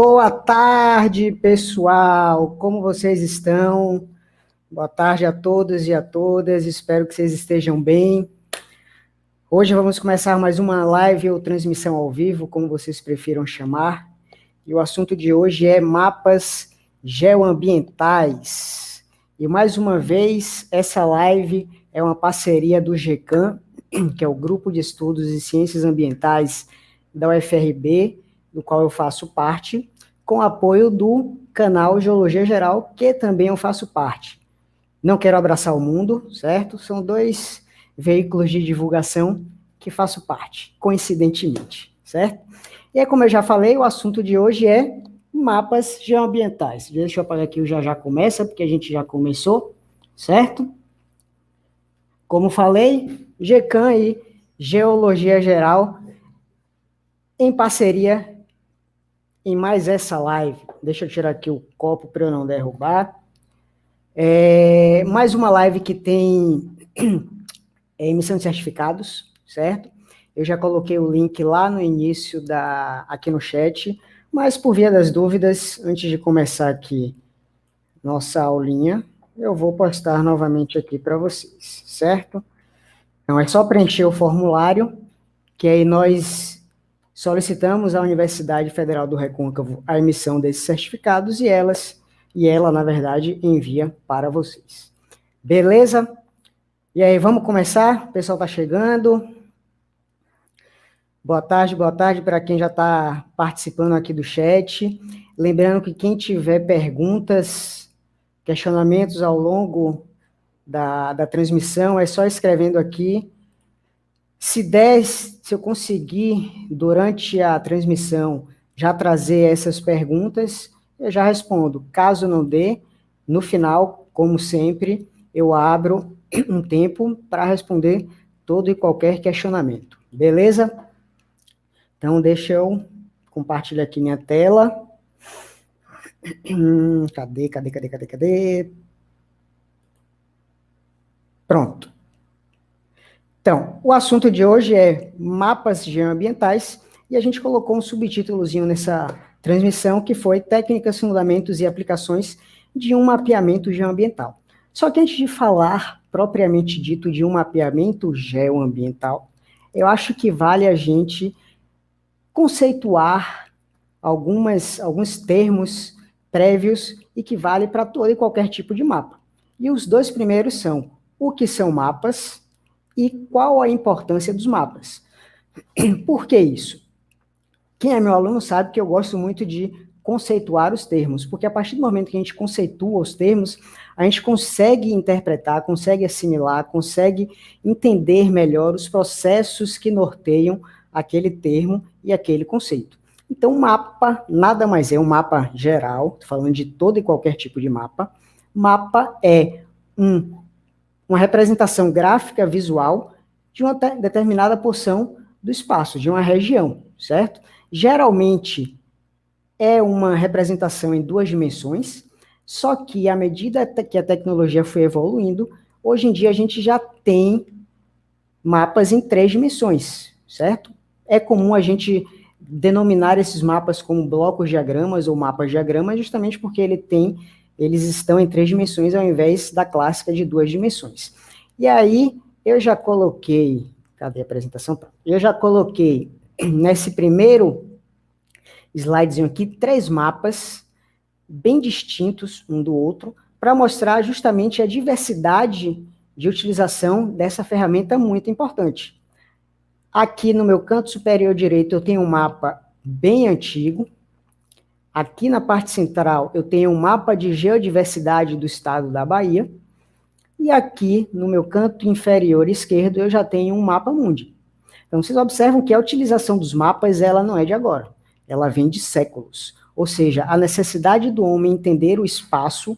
Boa tarde, pessoal. Como vocês estão? Boa tarde a todos e a todas. Espero que vocês estejam bem. Hoje vamos começar mais uma live ou transmissão ao vivo, como vocês prefiram chamar. E o assunto de hoje é mapas geoambientais. E mais uma vez, essa live é uma parceria do GECAM, que é o Grupo de Estudos e Ciências Ambientais da UFRB, do qual eu faço parte, com apoio do canal Geologia Geral, que também eu faço parte. Não quero abraçar o mundo, certo? São dois veículos de divulgação que faço parte, coincidentemente, certo? E aí, como eu já falei, o assunto de hoje é mapas geoambientais. Deixa eu apagar aqui o já começa, porque a gente já começou, certo? Como falei, GECAM e Geologia Geral, em parceria em mais essa live. Deixa eu tirar aqui o copo para eu não derrubar. Mais uma live que tem emissão de certificados, certo? Eu já coloquei o link lá no início, aqui no chat, mas por via das dúvidas, antes de começar aqui nossa aulinha, eu vou postar novamente aqui para vocês, certo? Então é só preencher o formulário, que aí nós solicitamos à Universidade Federal do Recôncavo a emissão desses certificados e ela, na verdade, envia para vocês. Beleza? E aí, vamos começar? O pessoal está chegando. Boa tarde para quem já está participando aqui do chat. Lembrando que quem tiver perguntas, questionamentos ao longo da transmissão, é só escrevendo aqui. Se eu conseguir, durante a transmissão, já trazer essas perguntas, eu já respondo. Caso não dê, no final, como sempre, eu abro um tempo para responder todo e qualquer questionamento. Beleza? Então, deixa eu compartilhar aqui minha tela. Cadê? Pronto. Então, o assunto de hoje é mapas geoambientais, e a gente colocou um subtítulozinho nessa transmissão, que foi Técnicas, Fundamentos e Aplicações de um Mapeamento Geoambiental. Só que antes de falar, propriamente dito, de um mapeamento geoambiental, eu acho que vale a gente conceituar alguns termos prévios e que vale para todo e qualquer tipo de mapa. E os dois primeiros são o que são mapas e qual a importância dos mapas. Por que isso? Quem é meu aluno sabe que eu gosto muito de conceituar os termos, porque a partir do momento que a gente conceitua os termos, a gente consegue interpretar, consegue assimilar, consegue entender melhor os processos que norteiam aquele termo e aquele conceito. Então, mapa nada mais é um mapa geral, estou falando de todo e qualquer tipo de mapa. Mapa é uma representação gráfica visual de uma determinada porção do espaço, de uma região, certo? Geralmente é uma representação em duas dimensões, só que à medida que a tecnologia foi evoluindo, hoje em dia a gente já tem mapas em três dimensões, certo? É comum a gente denominar esses mapas como blocos diagramas ou mapas diagramas, justamente porque eles estão em três dimensões ao invés da clássica de duas dimensões. E aí, eu já coloquei, cadê a apresentação? Eu já coloquei nesse primeiro slidezinho aqui, 3 mapas bem distintos um do outro, para mostrar justamente a diversidade de utilização dessa ferramenta muito importante. Aqui no meu canto superior direito eu tenho um mapa bem antigo. Aqui na parte central eu tenho um mapa de geodiversidade do estado da Bahia. E aqui no meu canto inferior esquerdo eu já tenho um mapa mundi. Então vocês observam que a utilização dos mapas ela não é de agora. Ela vem de séculos. Ou seja, a necessidade do homem entender o espaço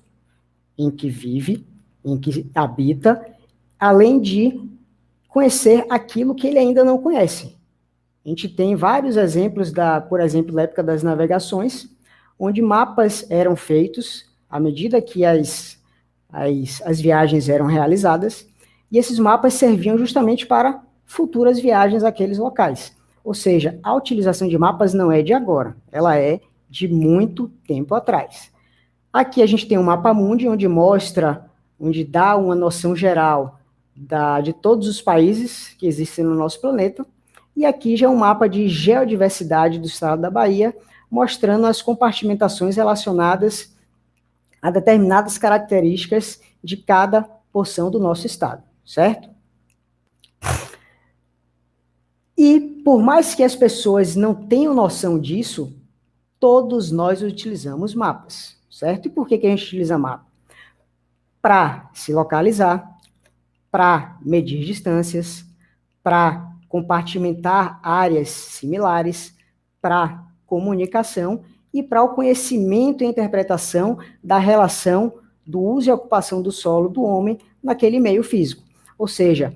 em que vive, em que habita, além de conhecer aquilo que ele ainda não conhece. A gente tem vários exemplos, por exemplo, da época das navegações, onde mapas eram feitos à medida que as viagens eram realizadas, e esses mapas serviam justamente para futuras viagens àqueles locais. Ou seja, a utilização de mapas não é de agora, ela é de muito tempo atrás. Aqui a gente tem um mapa mundi, onde dá uma noção geral de todos os países que existem no nosso planeta, e aqui já é um mapa de geodiversidade do estado da Bahia, mostrando as compartimentações relacionadas a determinadas características de cada porção do nosso estado, certo? E por mais que as pessoas não tenham noção disso, todos nós utilizamos mapas, certo? E por que a gente utiliza mapa? Para se localizar, para medir distâncias, para compartimentar áreas similares, para comunicação e para o conhecimento e interpretação da relação do uso e ocupação do solo do homem naquele meio físico. Ou seja,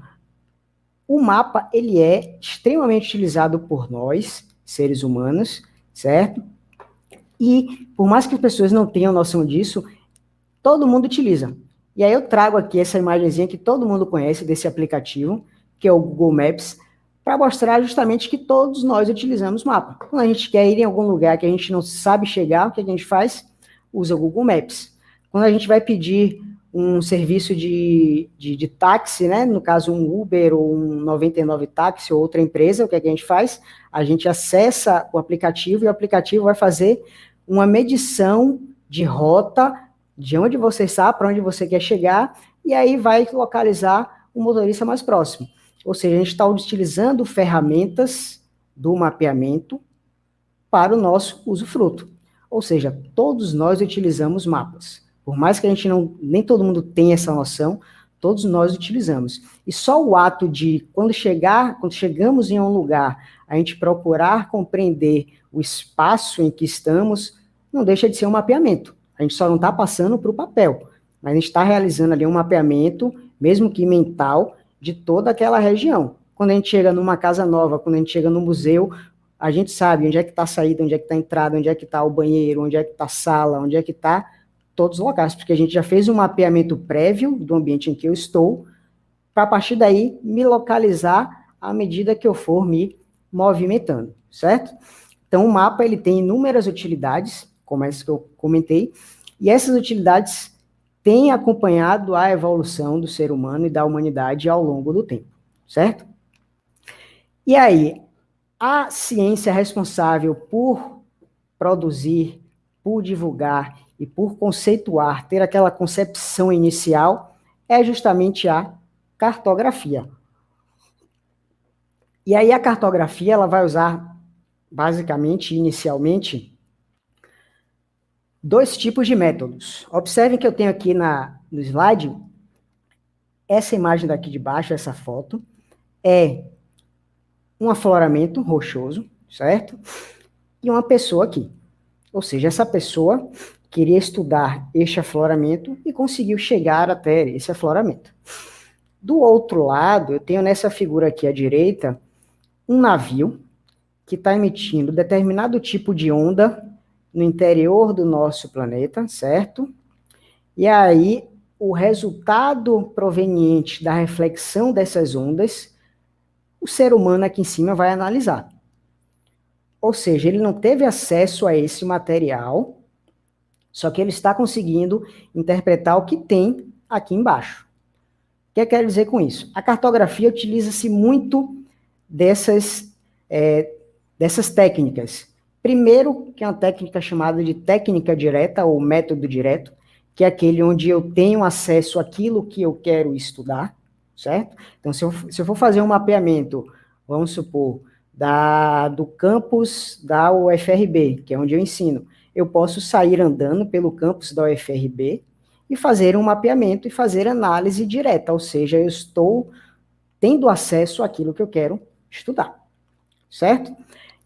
o mapa ele é extremamente utilizado por nós, seres humanos, certo? E por mais que as pessoas não tenham noção disso, todo mundo utiliza. E aí eu trago aqui essa imagenzinha que todo mundo conhece desse aplicativo, que é o Google Maps, para mostrar justamente que todos nós utilizamos mapa. Quando a gente quer ir em algum lugar que a gente não sabe chegar, o que a gente faz? Usa o Google Maps. Quando a gente vai pedir um serviço de táxi, né? No caso um Uber ou um 99 táxi ou outra empresa, o que a gente faz? A gente acessa o aplicativo e o aplicativo vai fazer uma medição de rota, de onde você está, para onde você quer chegar, e aí vai localizar o motorista mais próximo. Ou seja, a gente está utilizando ferramentas do mapeamento para o nosso usufruto. Ou seja, todos nós utilizamos mapas. Por mais que a gente nem todo mundo tenha essa noção, todos nós utilizamos. E só o ato de, quando chegamos em um lugar, a gente procurar compreender o espaço em que estamos, não deixa de ser um mapeamento. A gente só não está passando para o papel, mas a gente está realizando ali um mapeamento, mesmo que mental, de toda aquela região. Quando a gente chega numa casa nova, quando a gente chega no museu, a gente sabe onde é que está a saída, onde é que está a entrada, onde é que está o banheiro, onde é que está a sala, onde é que está todos os locais, porque a gente já fez um mapeamento prévio do ambiente em que eu estou, para a partir daí me localizar à medida que eu for me movimentando, certo? Então o mapa ele tem inúmeras utilidades, como essa que eu comentei, e essas utilidades têm acompanhado a evolução do ser humano e da humanidade ao longo do tempo, certo? E aí, a ciência responsável por produzir, por divulgar e por conceituar, ter aquela concepção inicial, é justamente a cartografia. E aí a cartografia ela vai usar, basicamente, inicialmente, dois tipos de métodos. Observem que eu tenho aqui no slide, essa imagem daqui de baixo, essa foto, é um afloramento rochoso, certo? E uma pessoa aqui. Ou seja, essa pessoa queria estudar este afloramento e conseguiu chegar até esse afloramento. Do outro lado, eu tenho nessa figura aqui à direita, um navio que está emitindo determinado tipo de onda no interior do nosso planeta, certo? E aí, o resultado proveniente da reflexão dessas ondas, o ser humano aqui em cima vai analisar. Ou seja, ele não teve acesso a esse material, só que ele está conseguindo interpretar o que tem aqui embaixo. O que eu quero dizer com isso? A cartografia utiliza-se muito dessas técnicas. Primeiro, que é uma técnica chamada de técnica direta, ou método direto, que é aquele onde eu tenho acesso àquilo que eu quero estudar, certo? Então, se eu for fazer um mapeamento, vamos supor, do campus da UFRB, que é onde eu ensino, eu posso sair andando pelo campus da UFRB e fazer um mapeamento e fazer análise direta, ou seja, eu estou tendo acesso àquilo que eu quero estudar, certo?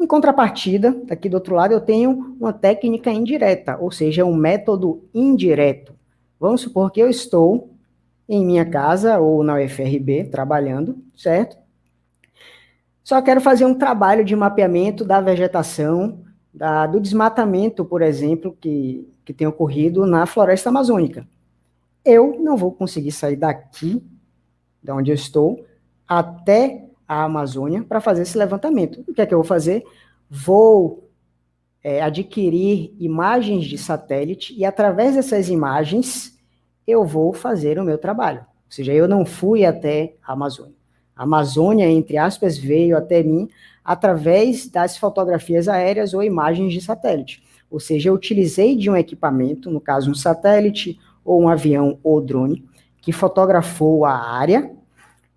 Em contrapartida, aqui do outro lado, eu tenho uma técnica indireta, ou seja, um método indireto. Vamos supor que eu estou em minha casa ou na UFRB trabalhando, certo? Só quero fazer um trabalho de mapeamento da vegetação, do desmatamento, por exemplo, que tem ocorrido na floresta amazônica. Eu não vou conseguir sair daqui, de onde eu estou, até a Amazônia para fazer esse levantamento. O que é que eu vou fazer? Vou adquirir imagens de satélite e, através dessas imagens, eu vou fazer o meu trabalho. Ou seja, eu não fui até a Amazônia. A Amazônia, entre aspas, veio até mim através das fotografias aéreas ou imagens de satélite. Ou seja, eu utilizei de um equipamento, no caso um satélite, ou um avião ou drone, que fotografou a área,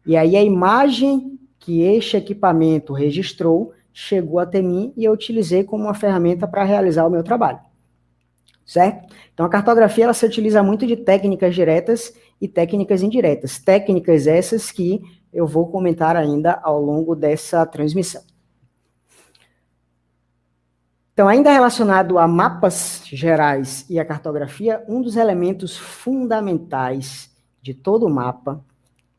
e aí a imagem que este equipamento registrou chegou até mim e eu utilizei como uma ferramenta para realizar o meu trabalho. Certo? Então, a cartografia ela se utiliza muito de técnicas diretas e técnicas indiretas. Técnicas essas que eu vou comentar ainda ao longo dessa transmissão. Então, ainda relacionado a mapas gerais e a cartografia, um dos elementos fundamentais de todo mapa,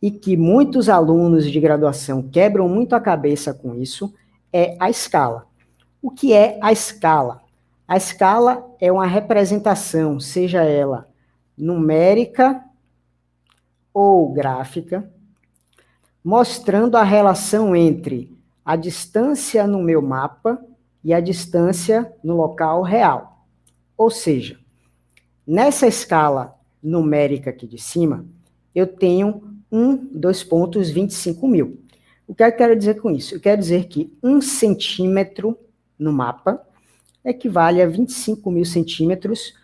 e que muitos alunos de graduação quebram muito a cabeça com isso, é a escala. O que é a escala? A escala é uma representação, seja ela numérica ou gráfica, mostrando a relação entre a distância no meu mapa e a distância no local real. Ou seja, nessa escala numérica aqui de cima, eu tenho 2,25 mil. O que eu quero dizer com isso? Eu quero dizer que 1 centímetro no mapa equivale a 25 mil centímetros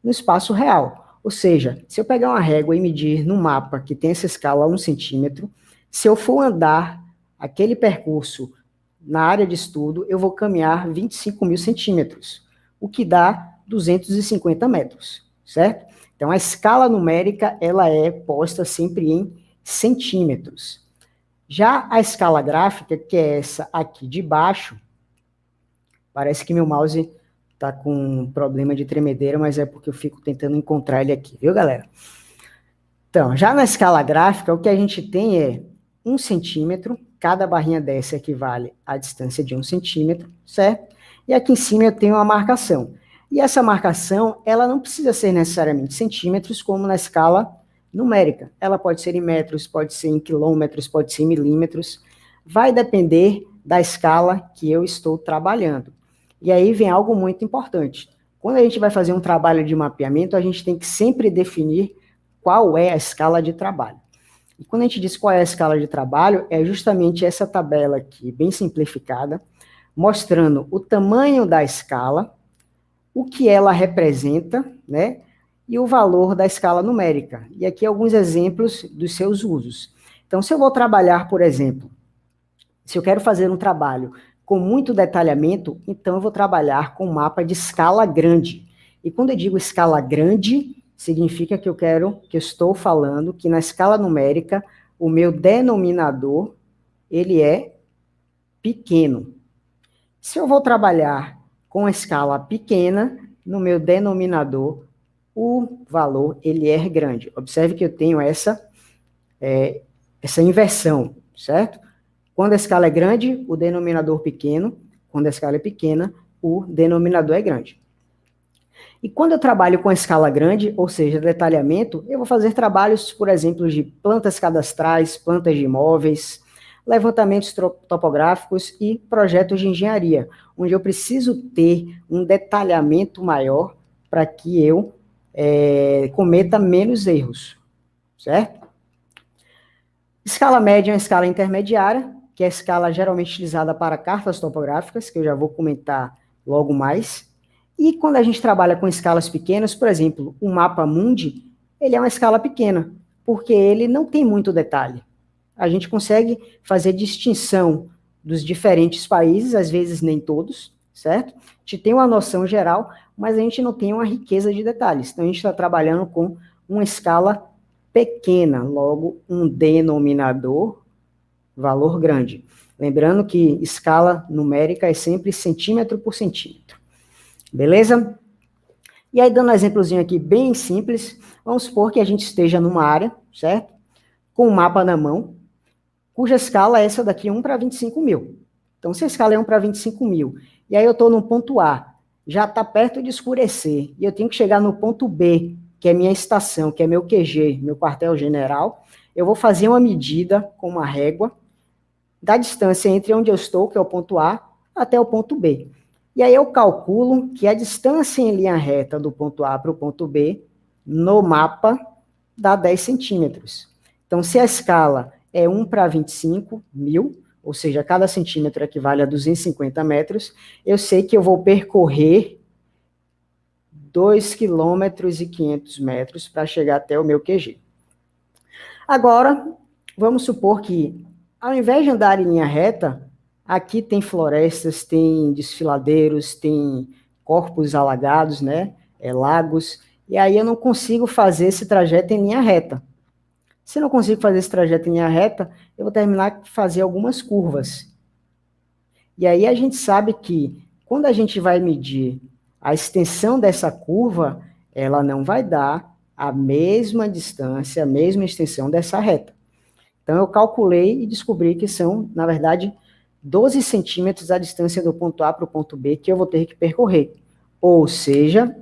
no espaço real. Ou seja, se eu pegar uma régua e medir no mapa que tem essa escala a 1 centímetro, se eu for andar aquele percurso na área de estudo, eu vou caminhar 25 mil centímetros, o que dá 250 metros, certo? Então, a escala numérica, ela é posta sempre em centímetros. Já a escala gráfica, que é essa aqui de baixo, parece que meu mouse está com um problema de tremedeira, mas é porque eu fico tentando encontrar ele aqui, viu, galera? Então, já na escala gráfica, o que a gente tem é 1 centímetro, cada barrinha dessa equivale à distância de 1 centímetro, certo? E aqui em cima eu tenho uma marcação. E essa marcação, ela não precisa ser necessariamente centímetros, como na escala numérica. Ela pode ser em metros, pode ser em quilômetros, pode ser em milímetros. Vai depender da escala que eu estou trabalhando. E aí vem algo muito importante. Quando a gente vai fazer um trabalho de mapeamento, a gente tem que sempre definir qual é a escala de trabalho. E quando a gente diz qual é a escala de trabalho, é justamente essa tabela aqui, bem simplificada, mostrando o tamanho da escala, o que ela representa, né, e o valor da escala numérica. E aqui alguns exemplos dos seus usos. Então, se eu vou trabalhar, por exemplo, se eu quero fazer um trabalho com muito detalhamento, então eu vou trabalhar com um mapa de escala grande. E quando eu digo escala grande, significa que eu estou falando que na escala numérica, o meu denominador, ele é pequeno. Se eu vou trabalhar com a escala pequena, no meu denominador, o valor, ele é grande. Observe que eu tenho essa inversão, certo? Quando a escala é grande, o denominador pequeno. Quando a escala é pequena, o denominador é grande. E quando eu trabalho com a escala grande, ou seja, detalhamento, eu vou fazer trabalhos, por exemplo, de plantas cadastrais, plantas de imóveis, levantamentos topográficos e projetos de engenharia, onde eu preciso ter um detalhamento maior para que eu cometa menos erros, certo? Escala média é uma escala intermediária, que é a escala geralmente utilizada para cartas topográficas, que eu já vou comentar logo mais. E quando a gente trabalha com escalas pequenas, por exemplo, o mapa mundi, ele é uma escala pequena, porque ele não tem muito detalhe. A gente consegue fazer distinção dos diferentes países, às vezes nem todos, certo? A gente tem uma noção geral, mas a gente não tem uma riqueza de detalhes. Então, a gente está trabalhando com uma escala pequena, logo um denominador, valor grande. Lembrando que escala numérica é sempre centímetro por centímetro. Beleza? E aí, dando um exemplozinho aqui bem simples, vamos supor que a gente esteja numa área, certo? Com um mapa na mão, cuja escala é essa daqui, 1 para 25 mil. Então, se a escala é 1 para 25 mil, e aí eu estou no ponto A, já está perto de escurecer, e eu tenho que chegar no ponto B, que é minha estação, que é meu QG, meu quartel-general, eu vou fazer uma medida com uma régua da distância entre onde eu estou, que é o ponto A, até o ponto B. E aí eu calculo que a distância em linha reta do ponto A para o ponto B, no mapa, dá 10 centímetros. Então, se a escala é 1 para 25.000, ou seja, cada centímetro equivale a 250 metros, eu sei que eu vou percorrer 2,5 km para chegar até o meu QG. Agora, vamos supor que, ao invés de andar em linha reta, aqui tem florestas, tem desfiladeiros, tem corpos alagados, né? Lagos, e aí eu não consigo fazer esse trajeto em linha reta. Se eu não consigo fazer esse trajeto em linha reta, eu vou terminar de fazer algumas curvas. E aí a gente sabe que, quando a gente vai medir a extensão dessa curva, ela não vai dar a mesma distância, a mesma extensão dessa reta. Então, eu calculei e descobri que são, na verdade, 12 centímetros a distância do ponto A para o ponto B que eu vou ter que percorrer. Ou seja,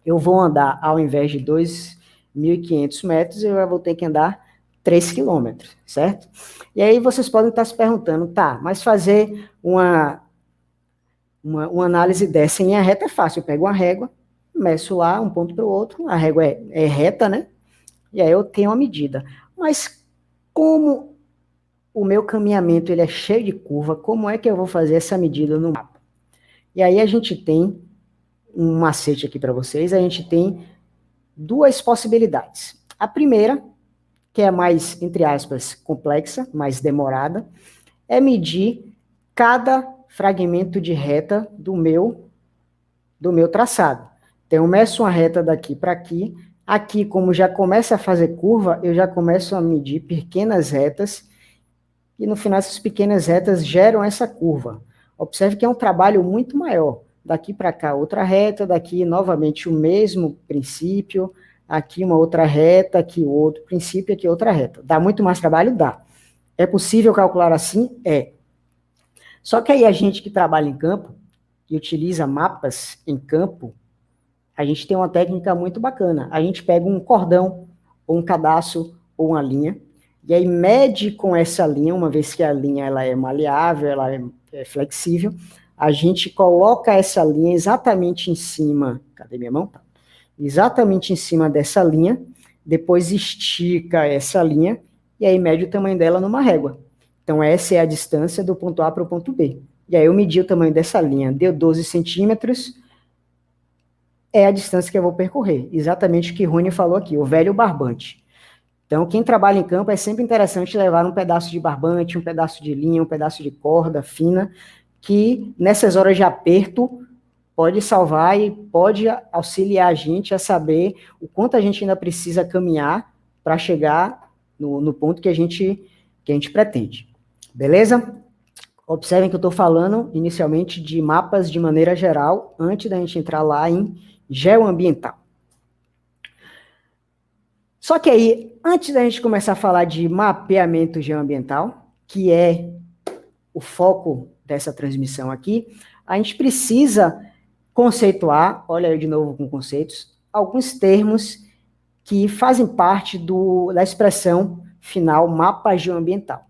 eu vou andar, ao invés de 2.500 metros, eu vou ter que andar 3 quilômetros, certo? E aí vocês podem estar se perguntando, tá, mas fazer uma análise dessa em linha reta é fácil. Eu pego uma régua, meço lá um ponto para o outro, a régua é reta, né? E aí eu tenho uma medida. Mas como o meu caminhamento ele é cheio de curva, como é que eu vou fazer essa medida no mapa? E aí a gente tem um macete aqui para vocês, a gente tem duas possibilidades. A primeira, que é mais, entre aspas, complexa, mais demorada, é medir cada fragmento de reta do meu traçado. Então, eu meço uma reta daqui para aqui. Aqui, como já começa a fazer curva, eu já começo a medir pequenas retas, e no final essas pequenas retas geram essa curva. Observe que é um trabalho muito maior. Daqui para cá, outra reta, daqui novamente o mesmo princípio, aqui uma outra reta, aqui outro princípio, aqui outra reta. Dá muito mais trabalho? Dá. É possível calcular assim? É. Só que aí a gente que trabalha em campo, e utiliza mapas em campo, a gente tem uma técnica muito bacana. A gente pega um cordão, ou um cadastro, ou uma linha, e aí mede com essa linha, uma vez que a linha ela é maleável, ela é flexível, a gente coloca essa linha exatamente em cima, cadê minha mão? Exatamente em cima dessa linha, depois estica essa linha, e aí mede o tamanho dela numa régua. Então essa é a distância do ponto A para o ponto B. E aí eu medi o tamanho dessa linha, deu 12 centímetros, é a distância que eu vou percorrer. Exatamente o que Rony falou aqui, o velho barbante. Então, quem trabalha em campo é sempre interessante levar um pedaço de barbante, um pedaço de linha, um pedaço de corda fina, que nessas horas de aperto pode salvar e pode auxiliar a gente a saber o quanto a gente ainda precisa caminhar para chegar no ponto que a gente pretende. Beleza? Observem que eu estou falando inicialmente de mapas de maneira geral, antes da gente entrar lá em geoambiental. Só que aí, antes da gente começar a falar de mapeamento geoambiental, que é o foco dessa transmissão aqui, a gente precisa conceituar, olha aí de novo com conceitos, alguns termos que fazem parte da expressão final mapa geoambiental.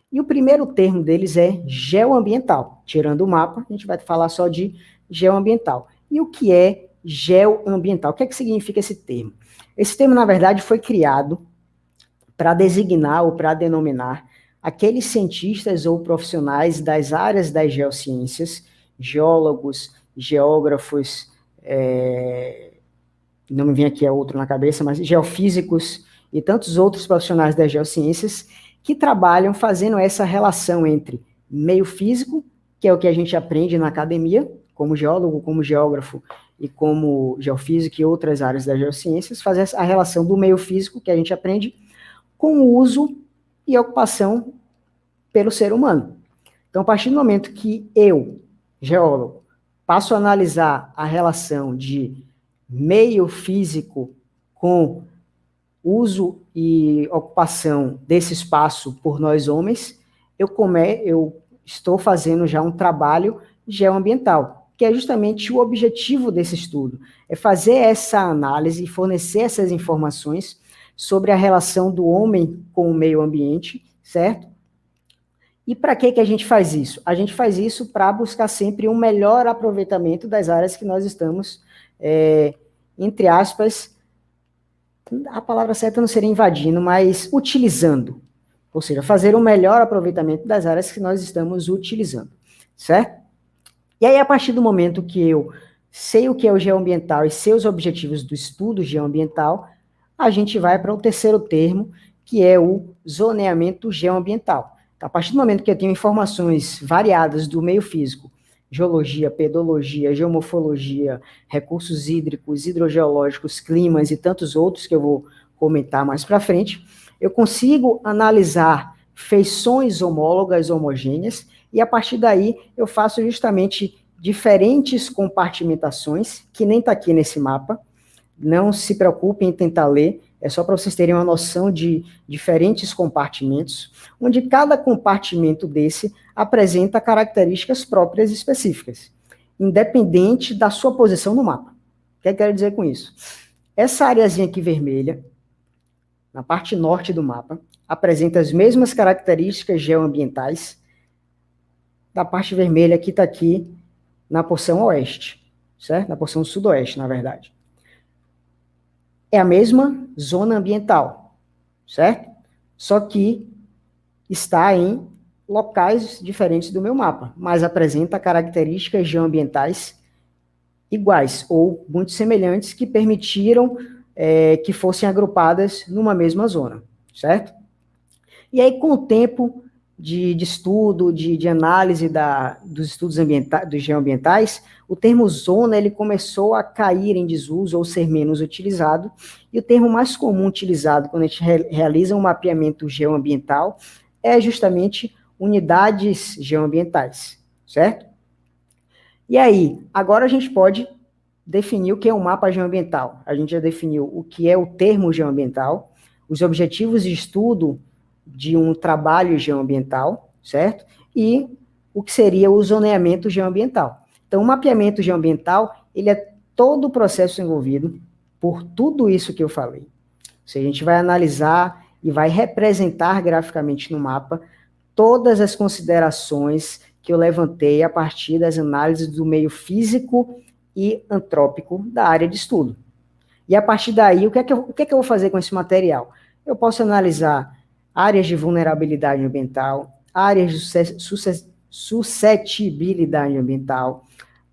E o primeiro termo deles é geoambiental. Tirando o mapa, a gente vai falar só de geoambiental. E o que é geoambiental? O que é que significa esse termo? Esse termo, na verdade, foi criado para designar ou para denominar aqueles cientistas ou profissionais das áreas das geociências, geólogos, geógrafos, não me vem aqui outro na cabeça, mas geofísicos e tantos outros profissionais das geociências que trabalham fazendo essa relação entre meio físico, que é o que a gente aprende na academia, como geólogo, como geógrafo e como geofísico e outras áreas das geociências, fazer a relação do meio físico, que a gente aprende, com o uso e ocupação pelo ser humano. Então, a partir do momento que eu, geólogo, passo a analisar a relação de meio físico com uso e ocupação desse espaço por nós homens, eu estou fazendo já um trabalho geoambiental, que é justamente o objetivo desse estudo, é fazer essa análise e fornecer essas informações sobre a relação do homem com o meio ambiente, certo? E para que a gente faz isso? A gente faz isso para buscar sempre um melhor aproveitamento das áreas que nós estamos, entre aspas, a palavra certa não seria invadindo, mas utilizando. Ou seja, fazer um melhor aproveitamento das áreas que nós estamos utilizando, certo? E aí, a partir do momento que eu sei o que é o geoambiental e sei os objetivos do estudo geoambiental, a gente vai para o terceiro termo, que é o zoneamento geoambiental. Então, a partir do momento que eu tenho informações variadas do meio físico, geologia, pedologia, geomorfologia, recursos hídricos, hidrogeológicos, climas e tantos outros que eu vou comentar mais para frente, eu consigo analisar feições homólogas homogêneas e a partir daí eu faço justamente diferentes compartimentações, que nem está aqui nesse mapa, não se preocupem em tentar ler, é só para vocês terem uma noção de diferentes compartimentos, onde cada compartimento desse apresenta características próprias específicas, independente da sua posição no mapa. O que eu quero dizer com isso? Essa areazinha aqui vermelha, na parte norte do mapa, apresenta as mesmas características geoambientais da parte vermelha que está aqui na porção oeste, certo? Na porção sudoeste, na verdade. É a mesma zona ambiental, certo? Só que está em locais diferentes do meu mapa, mas apresenta características geoambientais iguais ou muito semelhantes que permitiram que fossem agrupadas numa mesma zona, certo? E aí, com o tempo de estudo, de análise dos estudos dos geoambientais, o termo zona ele começou a cair em desuso ou ser menos utilizado, e o termo mais comum utilizado quando a gente realiza um mapeamento geoambiental é justamente unidades geoambientais, certo? E aí, agora a gente pode definir o que é um mapa geoambiental. A gente já definiu o que é o termo geoambiental, os objetivos de estudo de um trabalho geoambiental, certo? E o que seria o zoneamento geoambiental. Então, o mapeamento geoambiental, ele é todo o processo envolvido por tudo isso que eu falei. Ou seja, a gente vai analisar e vai representar graficamente no mapa todas as considerações que eu levantei a partir das análises do meio físico e antrópico da área de estudo. E a partir daí, o que é que eu vou fazer com esse material? Eu posso analisar áreas de vulnerabilidade ambiental, áreas de suscetibilidade ambiental,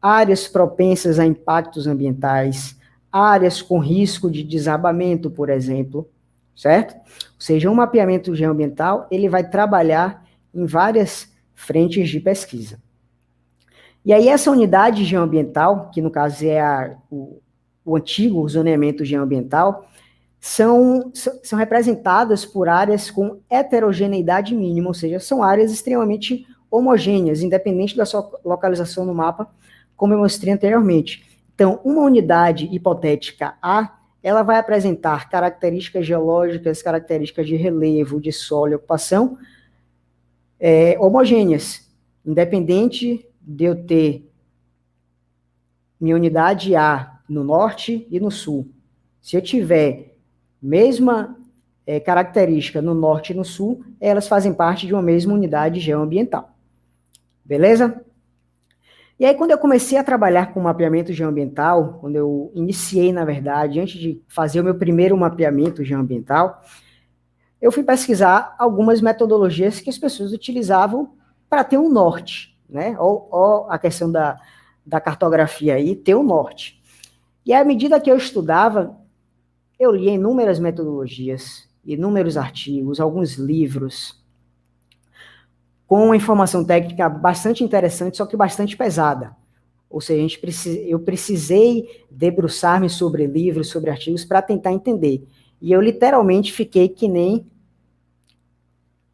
áreas propensas a impactos ambientais, áreas com risco de desabamento, por exemplo, certo? Ou seja, um mapeamento geoambiental, ele vai trabalhar em várias frentes de pesquisa. E aí essa unidade geoambiental, que no caso é o antigo zoneamento geoambiental, são representadas por áreas com heterogeneidade mínima, ou seja, são áreas extremamente homogêneas, independente da sua localização no mapa, como eu mostrei anteriormente. Então, uma unidade hipotética A, ela vai apresentar características geológicas, características de relevo, de solo e ocupação homogêneas, independente de eu ter minha unidade A no norte e no sul. Se eu tiver mesma característica no norte e no sul, elas fazem parte de uma mesma unidade geoambiental. Beleza? E aí, quando eu comecei a trabalhar com mapeamento geoambiental, quando eu iniciei, na verdade, antes de fazer o meu primeiro mapeamento geoambiental, eu fui pesquisar algumas metodologias que as pessoas utilizavam para ter um norte, né? Ou a questão da cartografia aí, ter um norte. E à medida que eu estudava, eu lia inúmeras metodologias, inúmeros artigos, alguns livros, com uma informação técnica bastante interessante, só que bastante pesada. Ou seja, eu precisei debruçar-me sobre livros, sobre artigos, para tentar entender. E eu literalmente fiquei que nem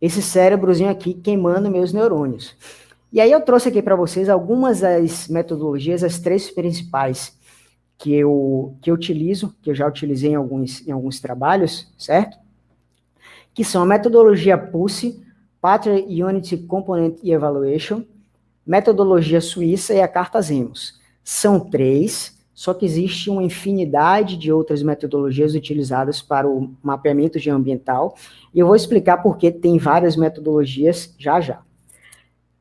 esse cérebrozinho aqui queimando meus neurônios. E aí eu trouxe aqui para vocês algumas das metodologias, as três principais que eu utilizo, que eu já utilizei em alguns trabalhos, certo? Que são a metodologia PUSE, Pattern Unity Component Evaluation, metodologia suíça e a carta Zemos. São três, só que existe uma infinidade de outras metodologias utilizadas para o mapeamento geoambiental, e eu vou explicar por que tem várias metodologias já já.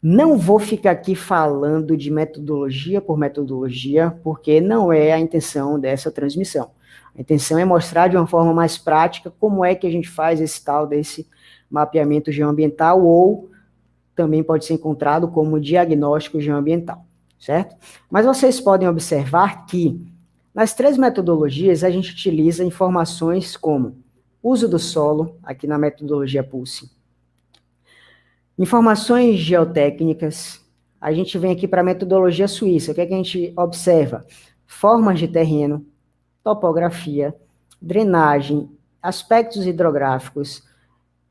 Não vou ficar aqui falando de metodologia por metodologia, porque não é a intenção dessa transmissão. A intenção é mostrar de uma forma mais prática como é que a gente faz esse tal desse mapeamento geoambiental, ou também pode ser encontrado como diagnóstico geoambiental, certo? Mas vocês podem observar que nas três metodologias a gente utiliza informações como uso do solo, aqui na metodologia Pulse, informações geotécnicas, a gente vem aqui para a metodologia suíça. O que é que a gente observa? Formas de terreno, topografia, drenagem, aspectos hidrográficos,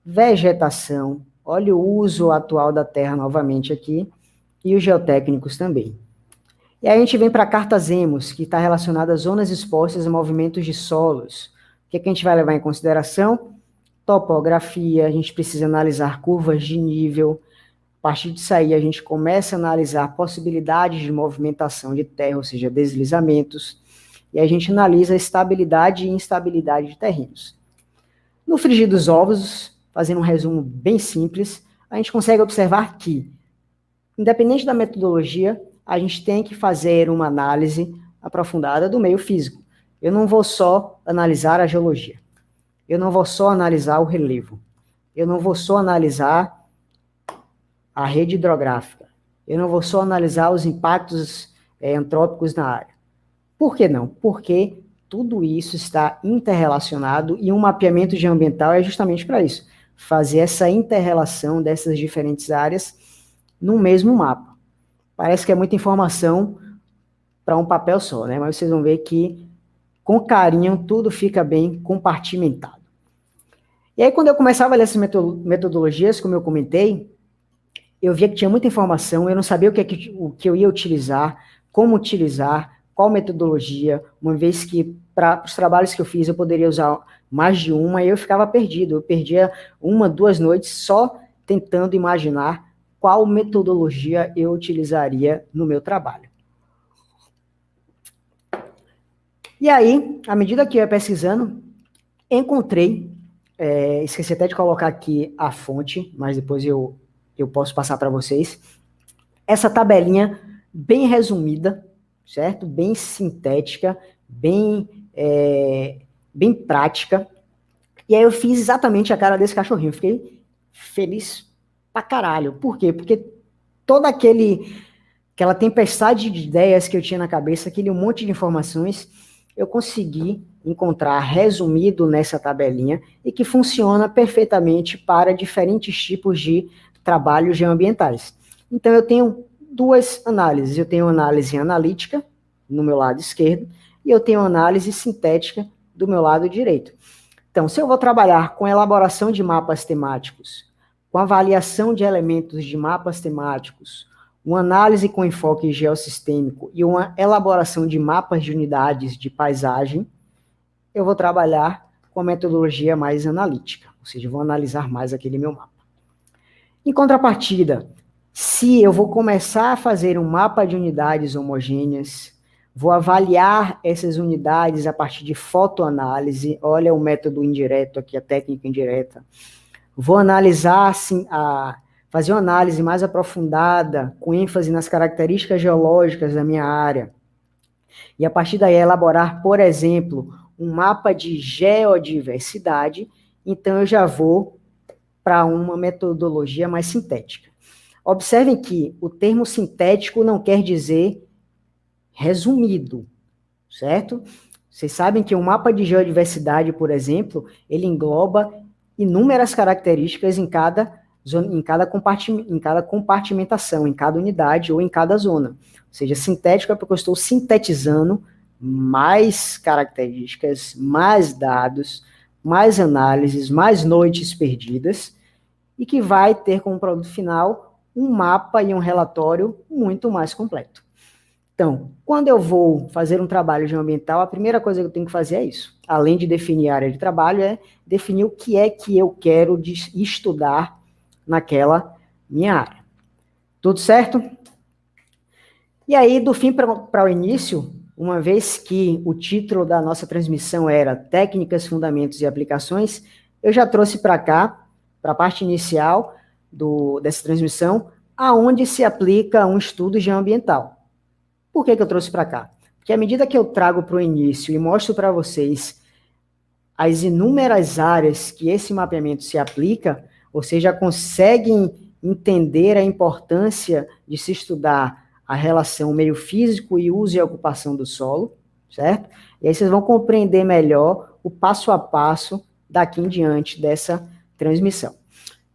vegetação, olha o uso atual da terra novamente aqui, e os geotécnicos também. E aí a gente vem para a carta Zemos, que está relacionada às zonas expostas a movimentos de solos. O que é que a gente vai levar em consideração? Topografia, a gente precisa analisar curvas de nível. A partir disso aí, a gente começa a analisar possibilidades de movimentação de terra, ou seja, deslizamentos, e a gente analisa a estabilidade e instabilidade de terrenos. No frigir dos ovos, fazendo um resumo bem simples, a gente consegue observar que, independente da metodologia, a gente tem que fazer uma análise aprofundada do meio físico. Eu não vou só analisar a geologia. Eu não vou só analisar o relevo. Eu não vou só analisar a rede hidrográfica. Eu não vou só analisar os impactos antrópicos na área. Por que não? Porque tudo isso está interrelacionado e um mapeamento geoambiental é justamente para isso. Fazer essa inter-relação dessas diferentes áreas no mesmo mapa. Parece que é muita informação para um papel só, né? Mas vocês vão ver que, com carinho, tudo fica bem compartimentado. E aí, quando eu começava a ler essas metodologias, como eu comentei, eu via que tinha muita informação, eu não sabia o que eu ia utilizar, como utilizar, qual metodologia, uma vez que, para os trabalhos que eu fiz, eu poderia usar mais de uma, e eu ficava perdido. Eu perdia 1, 2 noites só tentando imaginar qual metodologia eu utilizaria no meu trabalho. E aí, à medida que eu ia pesquisando, encontrei, esqueci até de colocar aqui a fonte, mas depois eu posso passar para vocês, essa tabelinha bem resumida, certo? Bem sintética, bem prática. E aí eu fiz exatamente a cara desse cachorrinho, fiquei feliz pra caralho. Por quê? Porque toda aquela tempestade de ideias que eu tinha na cabeça, aquele monte de informações, eu consegui encontrar resumido nessa tabelinha e que funciona perfeitamente para diferentes tipos de trabalhos geoambientais. Então, eu tenho duas análises. Eu tenho análise analítica, no meu lado esquerdo, e eu tenho análise sintética, do meu lado direito. Então, se eu vou trabalhar com elaboração de mapas temáticos, com avaliação de elementos de mapas temáticos, uma análise com enfoque geossistêmico e uma elaboração de mapas de unidades de paisagem, eu vou trabalhar com a metodologia mais analítica, ou seja, vou analisar mais aquele meu mapa. Em contrapartida, se eu vou começar a fazer um mapa de unidades homogêneas, vou avaliar essas unidades a partir de fotoanálise, olha o método indireto aqui, a técnica indireta, vou analisar, assim, fazer uma análise mais aprofundada, com ênfase nas características geológicas da minha área, e a partir daí elaborar, por exemplo, um mapa de geodiversidade, então eu já vou para uma metodologia mais sintética. Observem que o termo sintético não quer dizer resumido, certo? Vocês sabem que um mapa de geodiversidade, por exemplo, ele engloba inúmeras características em cada compartimentação, em cada unidade ou em cada zona. Ou seja, sintético é porque eu estou sintetizando mais características, mais dados, mais análises, mais noites perdidas, e que vai ter como produto final um mapa e um relatório muito mais completo. Então, quando eu vou fazer um trabalho geoambiental, a primeira coisa que eu tenho que fazer é isso. Além de definir a área de trabalho, é definir o que é que eu quero estudar naquela minha área. Tudo certo? E aí, do fim para o início, uma vez que o título da nossa transmissão era Técnicas, Fundamentos e Aplicações, eu já trouxe para cá, para a parte inicial dessa transmissão, aonde se aplica um estudo geoambiental. Por que eu trouxe para cá? Porque à medida que eu trago para o início e mostro para vocês as inúmeras áreas que esse mapeamento se aplica, vocês já conseguem entender a importância de se estudar a relação meio físico e uso e ocupação do solo, certo? E aí vocês vão compreender melhor o passo a passo daqui em diante dessa transmissão.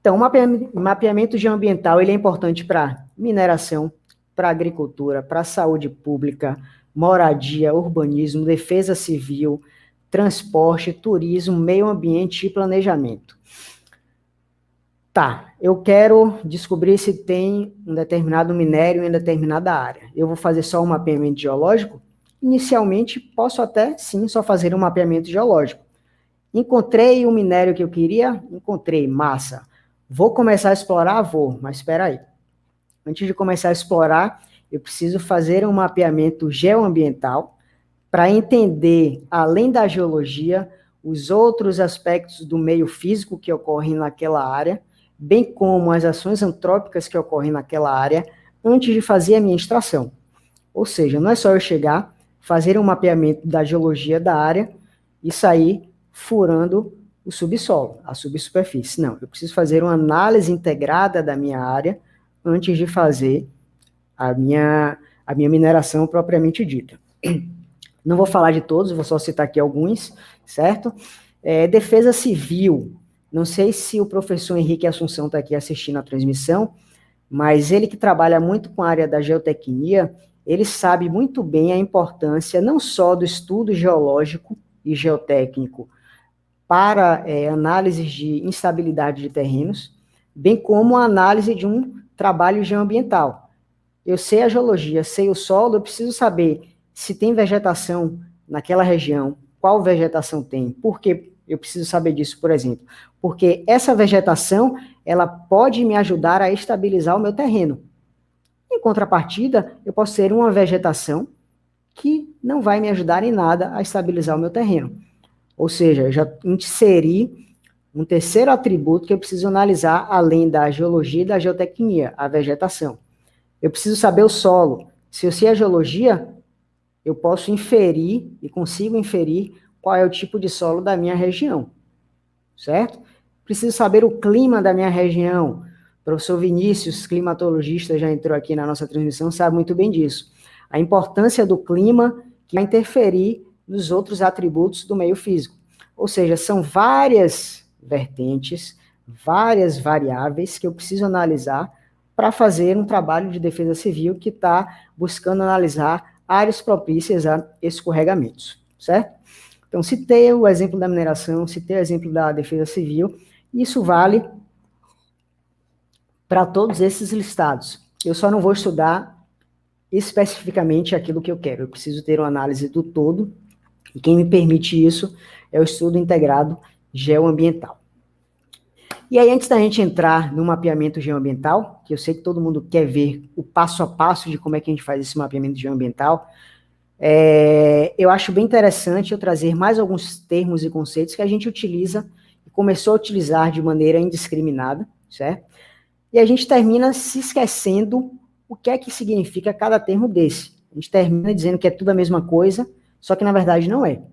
Então, o mapeamento geoambiental ele é importante para mineração, para agricultura, para saúde pública, moradia, urbanismo, defesa civil, transporte, turismo, meio ambiente e planejamento. Tá, eu quero descobrir se tem um determinado minério em determinada área. Eu vou fazer só um mapeamento geológico? Inicialmente, posso até, sim, só fazer um mapeamento geológico. Encontrei o minério que eu queria? Encontrei, massa. Vou começar a explorar? Vou, mas espera aí. Antes de começar a explorar, eu preciso fazer um mapeamento geoambiental para entender, além da geologia, os outros aspectos do meio físico que ocorrem naquela área, bem como as ações antrópicas que ocorrem naquela área, antes de fazer a minha extração. Ou seja, não é só eu chegar, fazer um mapeamento da geologia da área e sair furando o subsolo, a subsuperfície. Não, eu preciso fazer uma análise integrada da minha área antes de fazer a minha mineração propriamente dita. Não vou falar de todos, vou só citar aqui alguns, certo? Defesa civil. Não sei se o professor Henrique Assunção está aqui assistindo a transmissão, mas ele que trabalha muito com a área da geotecnia, ele sabe muito bem a importância não só do estudo geológico e geotécnico para análises de instabilidade de terrenos, bem como a análise de um trabalho geoambiental. Eu sei a geologia, sei o solo, eu preciso saber se tem vegetação naquela região, qual vegetação tem, por que eu preciso saber disso, por exemplo? Porque essa vegetação, ela pode me ajudar a estabilizar o meu terreno. Em contrapartida, eu posso ter uma vegetação que não vai me ajudar em nada a estabilizar o meu terreno. Ou seja, eu já inseri um terceiro atributo que eu preciso analisar, além da geologia e da geotecnia, a vegetação. Eu preciso saber o solo. Se eu sei a geologia, eu posso inferir e consigo inferir qual é o tipo de solo da minha região, certo? Preciso saber o clima da minha região. O professor Vinícius, climatologista, já entrou aqui na nossa transmissão, sabe muito bem disso. A importância do clima que vai interferir nos outros atributos do meio físico. Ou seja, são várias vertentes, várias variáveis que eu preciso analisar para fazer um trabalho de defesa civil que está buscando analisar áreas propícias a escorregamentos, certo? Então, citei o exemplo da mineração, citei o exemplo da defesa civil, e isso vale para todos esses listados. Eu só não vou estudar especificamente aquilo que eu quero, eu preciso ter uma análise do todo, e quem me permite isso é o estudo integrado geoambiental. E aí, antes da gente entrar no mapeamento geoambiental, que eu sei que todo mundo quer ver o passo a passo de como é que a gente faz esse mapeamento geoambiental, eu acho bem interessante eu trazer mais alguns termos e conceitos que a gente utiliza e começou a utilizar de maneira indiscriminada, certo? E a gente termina se esquecendo o que é que significa cada termo desse. A gente termina dizendo que é tudo a mesma coisa, só que na verdade não é.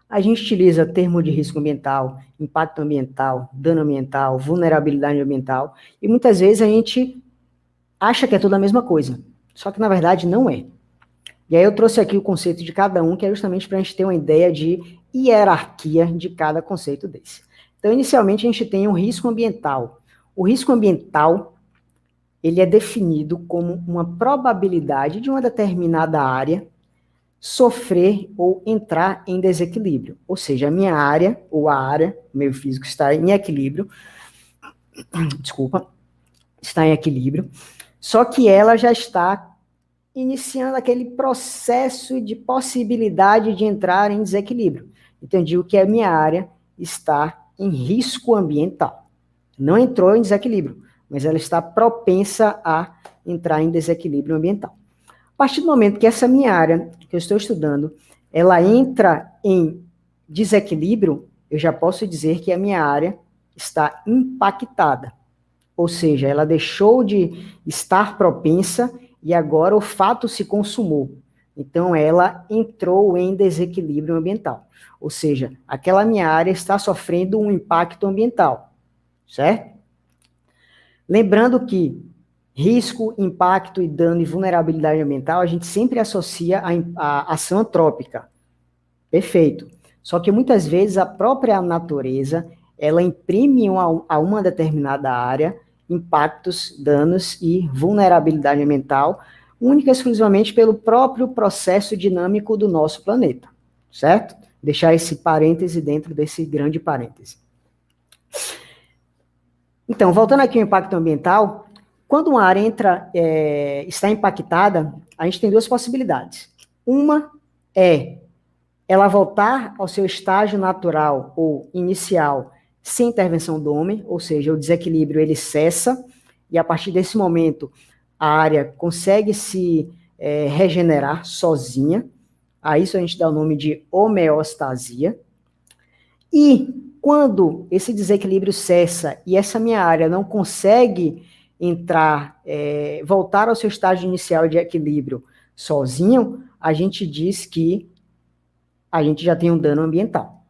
A gente utiliza termo de risco ambiental, impacto ambiental, dano ambiental, vulnerabilidade ambiental, e muitas vezes a gente acha que é tudo a mesma coisa, só que na verdade não é. E aí eu trouxe aqui o conceito de cada um, que é justamente para a gente ter uma ideia de hierarquia de cada conceito desse. Então, inicialmente, a gente tem o risco ambiental. O risco ambiental, ele é definido como uma probabilidade de uma determinada área sofrer ou entrar em desequilíbrio. Ou seja, a minha área, ou a área, o meio físico está em equilíbrio, está em equilíbrio, só que ela já está iniciando aquele processo de possibilidade de entrar em desequilíbrio. Então, eu digo que a minha área está em risco ambiental. Não entrou em desequilíbrio, mas ela está propensa a entrar em desequilíbrio ambiental. A partir do momento que essa minha área, que eu estou estudando, ela entra em desequilíbrio, eu já posso dizer que a minha área está impactada. ou seja, ela deixou de estar propensa e agora o fato se consumou. Então, ela entrou em desequilíbrio ambiental. Ou seja, aquela minha área está sofrendo um impacto ambiental, certo? Lembrando que risco, impacto e dano e vulnerabilidade ambiental, a gente sempre associa à ação antrópica. Perfeito. Só que muitas vezes a própria natureza, ela imprime a uma determinada área impactos, danos e vulnerabilidade ambiental, única e exclusivamente pelo próprio processo dinâmico do nosso planeta, certo? Deixar esse parêntese dentro desse grande parêntese. Então, voltando aqui ao impacto ambiental, quando uma área está impactada, a gente tem duas possibilidades. Uma é ela voltar ao seu estágio natural ou inicial sem intervenção do homem, ou seja, o desequilíbrio ele cessa, e a partir desse momento a área consegue se regenerar sozinha. A isso a gente dá o nome de homeostasia. E quando esse desequilíbrio cessa e essa minha área não consegue voltar ao seu estágio inicial de equilíbrio sozinho, a gente diz que a gente já tem um dano ambiental.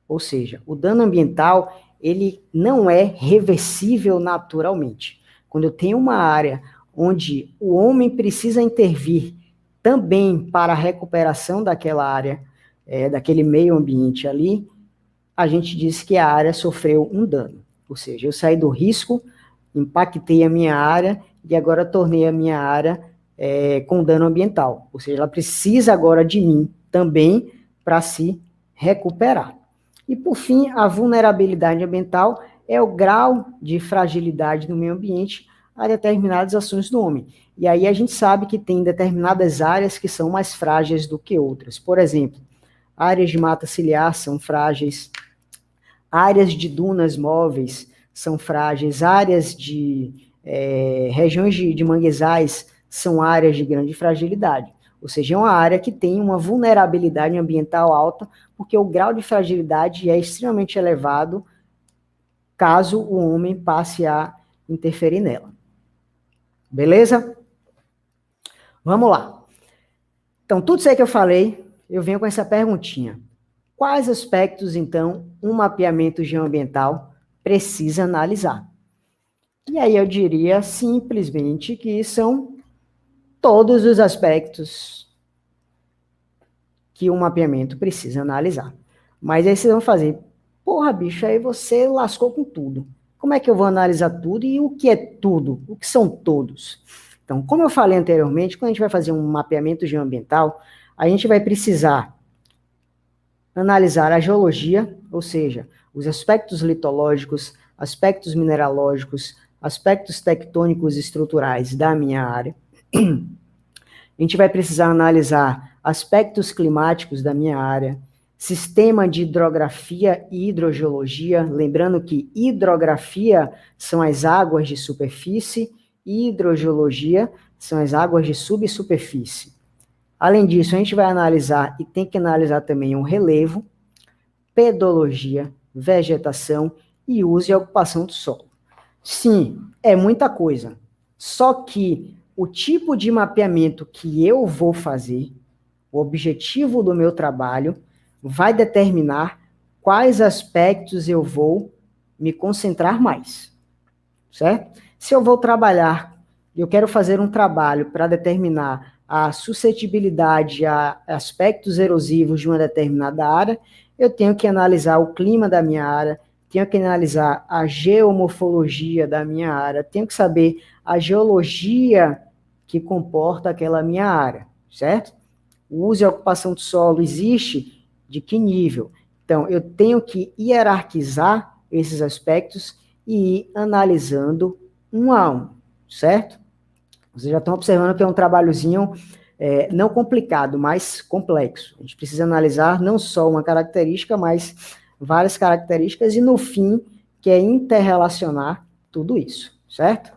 Ou seja, o dano ambiental, ele não é reversível naturalmente. Quando eu tenho uma área onde o homem precisa intervir também para a recuperação daquela área, daquele meio ambiente ali, a gente diz que a área sofreu um dano. Ou seja, eu saí do risco, impactei a minha área e agora tornei a minha área com dano ambiental. Ou seja, ela precisa agora de mim também para se recuperar. E, por fim, a vulnerabilidade ambiental é o grau de fragilidade do meio ambiente a determinadas ações do homem. E aí a gente sabe que tem determinadas áreas que são mais frágeis do que outras. Por exemplo, áreas de mata ciliar são frágeis, áreas de dunas móveis são frágeis, áreas de regiões de manguezais são áreas de grande fragilidade. Ou seja, é uma área que tem uma vulnerabilidade ambiental alta, porque o grau de fragilidade é extremamente elevado caso o homem passe a interferir nela. Beleza? Vamos lá. Então, tudo isso aí que eu falei, eu venho com essa perguntinha. Quais aspectos, então, um mapeamento geoambiental precisa analisar? E aí eu diria simplesmente que são todos os aspectos que um mapeamento precisa analisar. Mas aí vocês vão fazer, porra, bicho, aí você lascou com tudo. Como é que eu vou analisar tudo e o que é tudo? O que são todos? Então, como eu falei anteriormente, quando a gente vai fazer um mapeamento geoambiental, a gente vai precisar analisar a geologia, ou seja, os aspectos litológicos, aspectos mineralógicos, aspectos tectônicos e estruturais da minha área. A gente vai precisar analisar aspectos climáticos da minha área, sistema de hidrografia e hidrogeologia, lembrando que hidrografia são as águas de superfície e hidrogeologia são as águas de subsuperfície. Além disso, a gente vai analisar, e tem que analisar também o relevo, pedologia, vegetação e uso e ocupação do solo. Sim, é muita coisa. Só que o tipo de mapeamento que eu vou fazer, o objetivo do meu trabalho, vai determinar quais aspectos eu vou me concentrar mais, certo? Se eu vou trabalhar, eu quero fazer um trabalho para determinar a suscetibilidade a aspectos erosivos de uma determinada área, eu tenho que analisar o clima da minha área, tenho que analisar a geomorfologia da minha área, tenho que saber a geologia que comporta aquela minha área, certo? O uso e a ocupação do solo existe de que nível? Então, eu tenho que hierarquizar esses aspectos e ir analisando um a um, certo? Vocês já estão observando que é um trabalhozinho não complicado, mas complexo. A gente precisa analisar não só uma característica, mas várias características e, no fim, que é interrelacionar tudo isso, certo?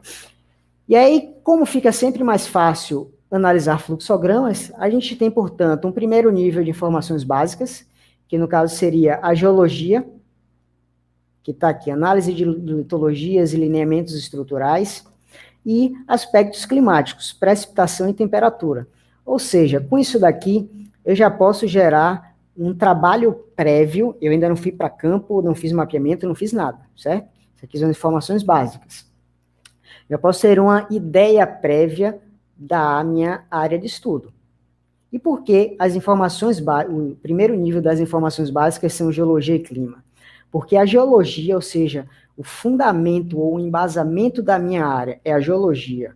E aí, como fica sempre mais fácil analisar fluxogramas, a gente tem, portanto, um primeiro nível de informações básicas, que no caso seria a geologia, que está aqui, análise de litologias e lineamentos estruturais, e aspectos climáticos, precipitação e temperatura. Ou seja, com isso daqui, eu já posso gerar um trabalho prévio, eu ainda não fui para campo, não fiz mapeamento, não fiz nada, certo? Isso aqui são informações básicas. Eu posso ter uma ideia prévia da minha área de estudo. E por que as informações o primeiro nível das informações básicas são geologia e clima? Porque a geologia, ou seja, o fundamento ou o embasamento da minha área é a geologia,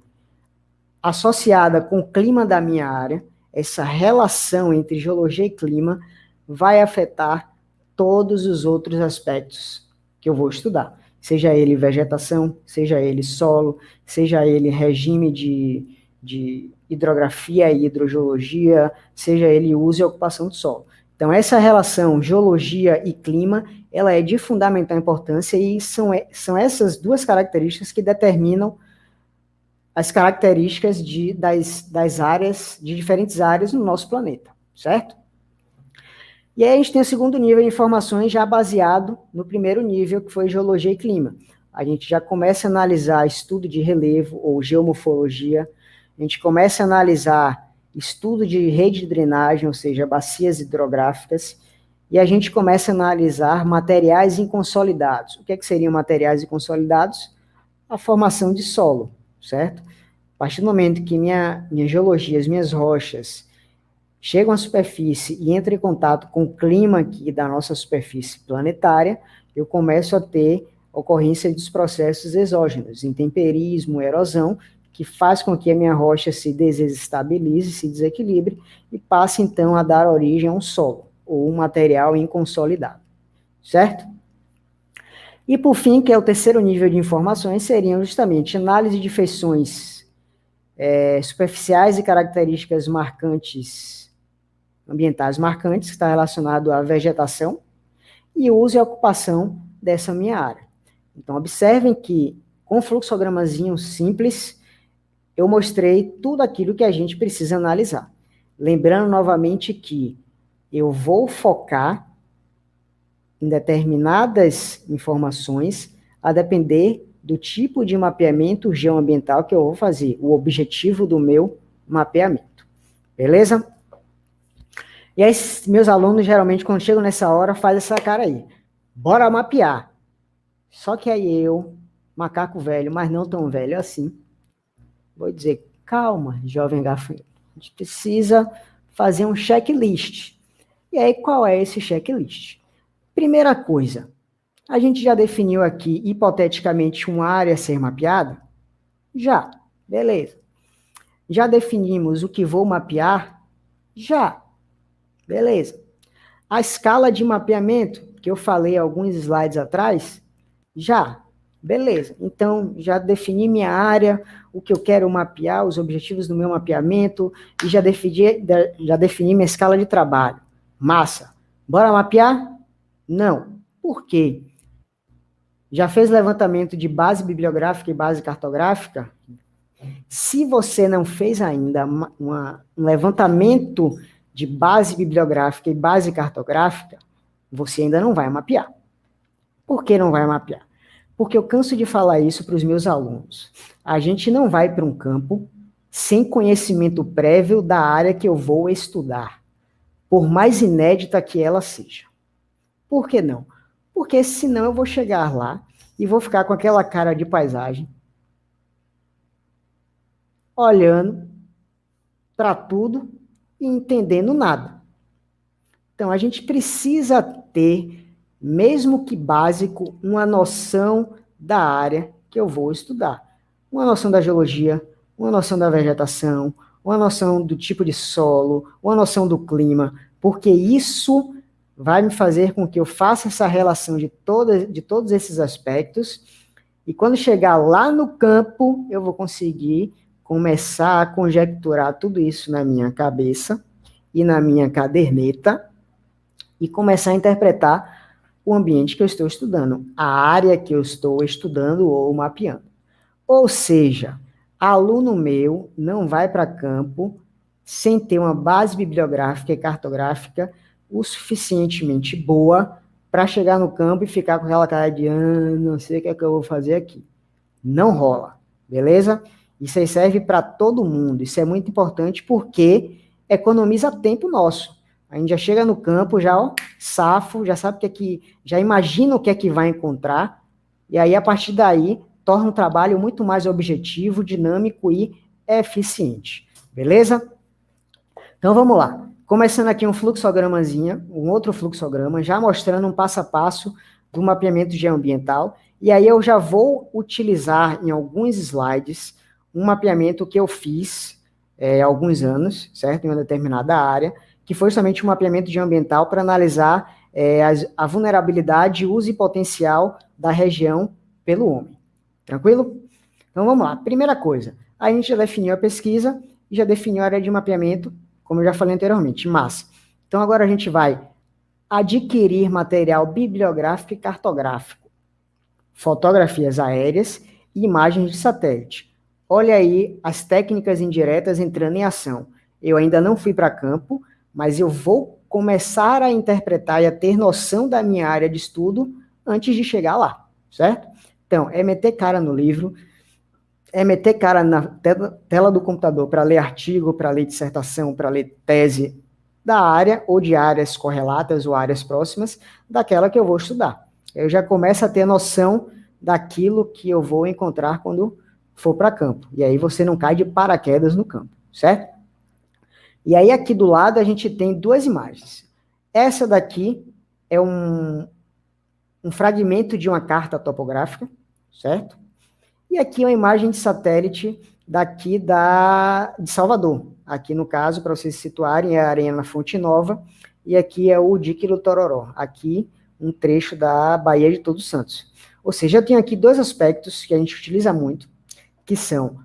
associada com o clima da minha área, essa relação entre geologia e clima vai afetar todos os outros aspectos que eu vou estudar. Seja ele vegetação, seja ele solo, seja ele regime de hidrografia e hidrogeologia, seja ele uso e ocupação do solo. Então, essa relação geologia e clima, ela é de fundamental importância e são essas duas características que determinam as características das áreas, de diferentes áreas no nosso planeta, certo? E aí a gente tem o segundo nível de informações já baseado no primeiro nível, que foi geologia e clima. A gente já começa a analisar estudo de relevo ou geomorfologia, a gente começa a analisar estudo de rede de drenagem, ou seja, bacias hidrográficas, e a gente começa a analisar materiais inconsolidados. O que seriam materiais inconsolidados? A formação de solo, certo? A partir do momento que minha geologia, as minhas rochas, chegam à superfície e entram em contato com o clima aqui da nossa superfície planetária, eu começo a ter ocorrência dos processos exógenos, intemperismo, erosão, que faz com que a minha rocha se desestabilize, se desequilibre, e passe, então, a dar origem a um solo, ou um material inconsolidado, certo? E, por fim, que é o terceiro nível de informações, seriam justamente análise de feições superficiais e características marcantes, ambientais marcantes, que está relacionado à vegetação, e o uso e ocupação dessa minha área. Então, observem que, com fluxogramazinho simples, eu mostrei tudo aquilo que a gente precisa analisar. Lembrando novamente que eu vou focar em determinadas informações a depender do tipo de mapeamento geoambiental que eu vou fazer, o objetivo do meu mapeamento. Beleza? E aí, meus alunos, geralmente, quando chegam nessa hora, fazem essa cara aí. Bora mapear. Só que aí eu, macaco velho, mas não tão velho assim, vou dizer, calma, jovem gafanhoto. A gente precisa fazer um checklist. E aí, qual é esse checklist? Primeira coisa, a gente já definiu aqui, hipoteticamente, uma área a ser mapeada? Já, beleza. Já definimos o que vou mapear? Já, beleza. A escala de mapeamento, que eu falei alguns slides atrás? Já, beleza. Então, já defini minha área, o que eu quero mapear, os objetivos do meu mapeamento, e já defini minha escala de trabalho. Massa. Bora mapear? Não. Por quê? Já fez levantamento de base bibliográfica e base cartográfica? Se você não fez ainda um levantamento de base bibliográfica e base cartográfica, você ainda não vai mapear. Por que não vai mapear? Porque eu canso de falar isso para os meus alunos. A gente não vai para um campo sem conhecimento prévio da área que eu vou estudar, por mais inédita que ela seja. Por que não? Porque senão eu vou chegar lá e vou ficar com aquela cara de paisagem, olhando para tudo e entendendo nada. Então, a gente precisa ter, mesmo que básico, uma noção da área que eu vou estudar. Uma noção da geologia, uma noção da vegetação, uma noção do tipo de solo, uma noção do clima, porque isso vai me fazer com que eu faça essa relação de todos esses aspectos, e quando chegar lá no campo, eu vou conseguir começar a conjecturar tudo isso na minha cabeça e na minha caderneta, e começar a interpretar o ambiente que eu estou estudando, a área que eu estou estudando ou mapeando. Ou seja, aluno meu não vai para campo sem ter uma base bibliográfica e cartográfica o suficientemente boa para chegar no campo e ficar com aquela cara de, não sei o que é que eu vou fazer aqui. Não rola, beleza? Isso aí serve para todo mundo. Isso é muito importante porque economiza tempo nosso. A gente já chega no campo, já ó, safo, já sabe o que é que, já imagina o que é que vai encontrar, e aí a partir daí torna o trabalho muito mais objetivo, dinâmico e eficiente. Beleza? Então vamos lá. Começando aqui um fluxogramazinho, um outro fluxograma, já mostrando um passo a passo do mapeamento geoambiental. E aí eu já vou utilizar em alguns slides um mapeamento que eu fiz há alguns anos, certo? Em uma determinada área, que foi somente um mapeamento geoambiental para analisar a vulnerabilidade, uso e potencial da região pelo homem. Tranquilo? Então vamos lá. Primeira coisa, a gente já definiu a pesquisa e já definiu a área de mapeamento, como eu já falei anteriormente, massa. Então agora a gente vai adquirir material bibliográfico e cartográfico, fotografias aéreas e imagens de satélite. Olha aí as técnicas indiretas entrando em ação. Eu ainda não fui para campo, mas eu vou começar a interpretar e a ter noção da minha área de estudo antes de chegar lá, certo? Então, é meter cara no livro, é meter cara na tela do computador para ler artigo, para ler dissertação, para ler tese da área, ou de áreas correlatas ou áreas próximas daquela que eu vou estudar. Eu já começo a ter noção daquilo que eu vou encontrar quando for para campo. E aí você não cai de paraquedas no campo, certo? E aí aqui do lado a gente tem duas imagens. Essa daqui é um fragmento de uma carta topográfica, certo? E aqui é uma imagem de satélite daqui de Salvador. Aqui, no caso, para vocês se situarem, é a Arena Fonte Nova, e aqui é o Dique do Tororó. Aqui, um trecho da Baía de Todos Santos. Ou seja, eu tenho aqui dois aspectos que a gente utiliza muito, que são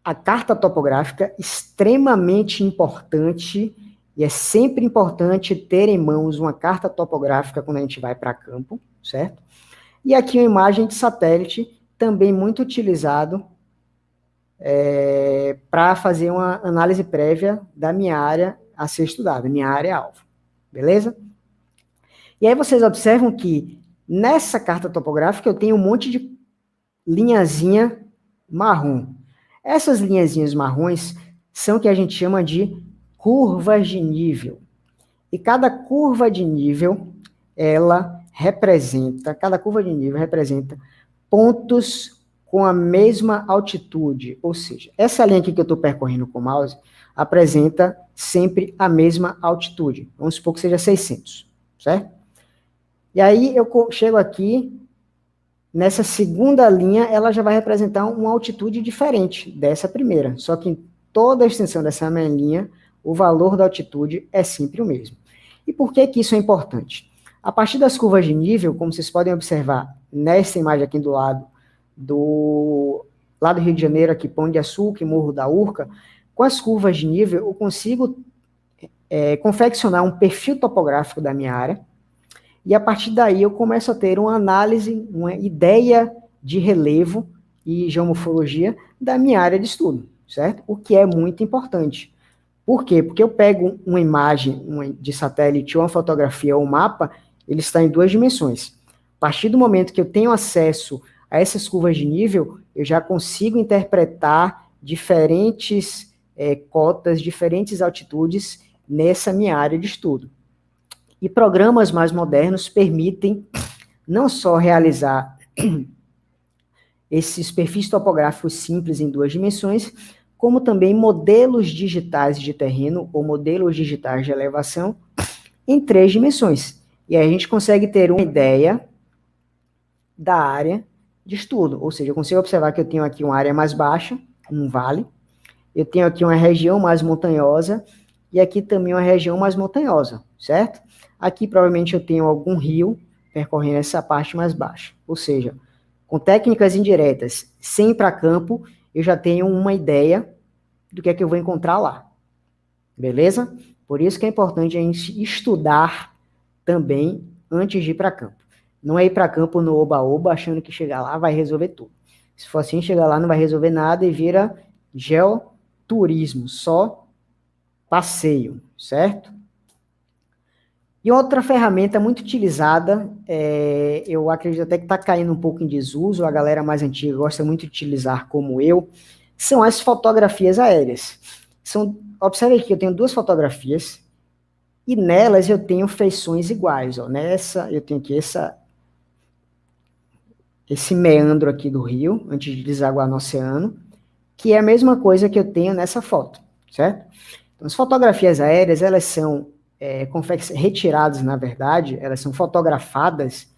a carta topográfica, extremamente importante, e é sempre importante ter em mãos uma carta topográfica quando a gente vai para campo, certo? E aqui uma imagem de satélite, também muito utilizado para fazer uma análise prévia da minha área a ser estudada, minha área-alvo. Beleza? E aí vocês observam que nessa carta topográfica eu tenho um monte de linhazinha marrom. Essas linhazinhas marrons são o que a gente chama de curvas de nível. E cada curva de nível, cada curva de nível representa pontos com a mesma altitude, ou seja, essa linha aqui que eu estou percorrendo com o mouse apresenta sempre a mesma altitude. Vamos supor que seja 600, certo? E aí eu chego aqui, nessa segunda linha, ela já vai representar uma altitude diferente dessa primeira, só que em toda a extensão dessa minha linha, o valor da altitude é sempre o mesmo. E por que que isso é importante? A partir das curvas de nível, como vocês podem observar nessa imagem aqui do Rio de Janeiro, aqui Pão de Açúcar e Morro da Urca, com as curvas de nível eu consigo confeccionar um perfil topográfico da minha área, e a partir daí eu começo a ter uma análise, uma ideia de relevo e geomorfologia da minha área de estudo, certo? O que é muito importante. Por quê? Porque eu pego uma imagem de satélite ou uma fotografia ou um mapa, ele está em duas dimensões. A partir do momento que eu tenho acesso a essas curvas de nível, eu já consigo interpretar diferentes cotas, diferentes altitudes nessa minha área de estudo. E programas mais modernos permitem não só realizar esses perfis topográficos simples em duas dimensões, como também modelos digitais de terreno ou modelos digitais de elevação em três dimensões. E aí a gente consegue ter uma ideia da área de estudo, ou seja, eu consigo observar que eu tenho aqui uma área mais baixa, um vale, eu tenho aqui uma região mais montanhosa e aqui também uma região mais montanhosa, certo? Aqui provavelmente eu tenho algum rio percorrendo essa parte mais baixa, ou seja, com técnicas indiretas, sem ir para campo, eu já tenho uma ideia do que é que eu vou encontrar lá, beleza? Por isso que é importante a gente estudar também antes de ir para campo. Não é ir para campo no oba-oba achando que chegar lá vai resolver tudo. Se for assim, chegar lá não vai resolver nada e vira geoturismo, só passeio, certo? E outra ferramenta muito utilizada, eu acredito até que está caindo um pouco em desuso, a galera mais antiga gosta muito de utilizar como eu, são as fotografias aéreas. Observe aqui, eu tenho duas fotografias, e nelas eu tenho feições iguais. Ó. Nessa, eu tenho aqui esse meandro aqui do rio, antes de desaguar no oceano, que é a mesma coisa que eu tenho nessa foto, certo? Então, as fotografias aéreas, elas são retiradas, na verdade, elas são fotografadas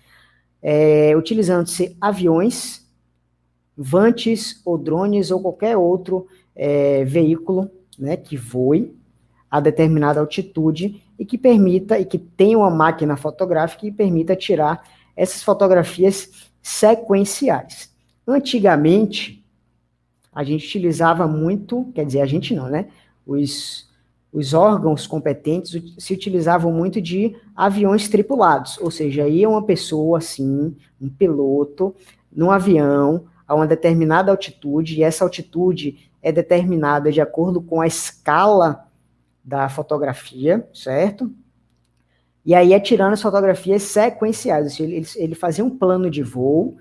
utilizando-se aviões, vantes ou drones ou qualquer outro veículo, né, que voe a determinada altitude e que permita, e que tenha uma máquina fotográfica que permita tirar essas fotografias sequenciais. Antigamente, a gente utilizava muito, quer dizer, a gente não, né? Os órgãos competentes se utilizavam muito de aviões tripulados, ou seja, ia uma pessoa assim, um piloto, num avião a uma determinada altitude, e essa altitude é determinada de acordo com a escala da fotografia, certo? E aí é tirando as fotografias sequenciais, ele fazia um plano de voo,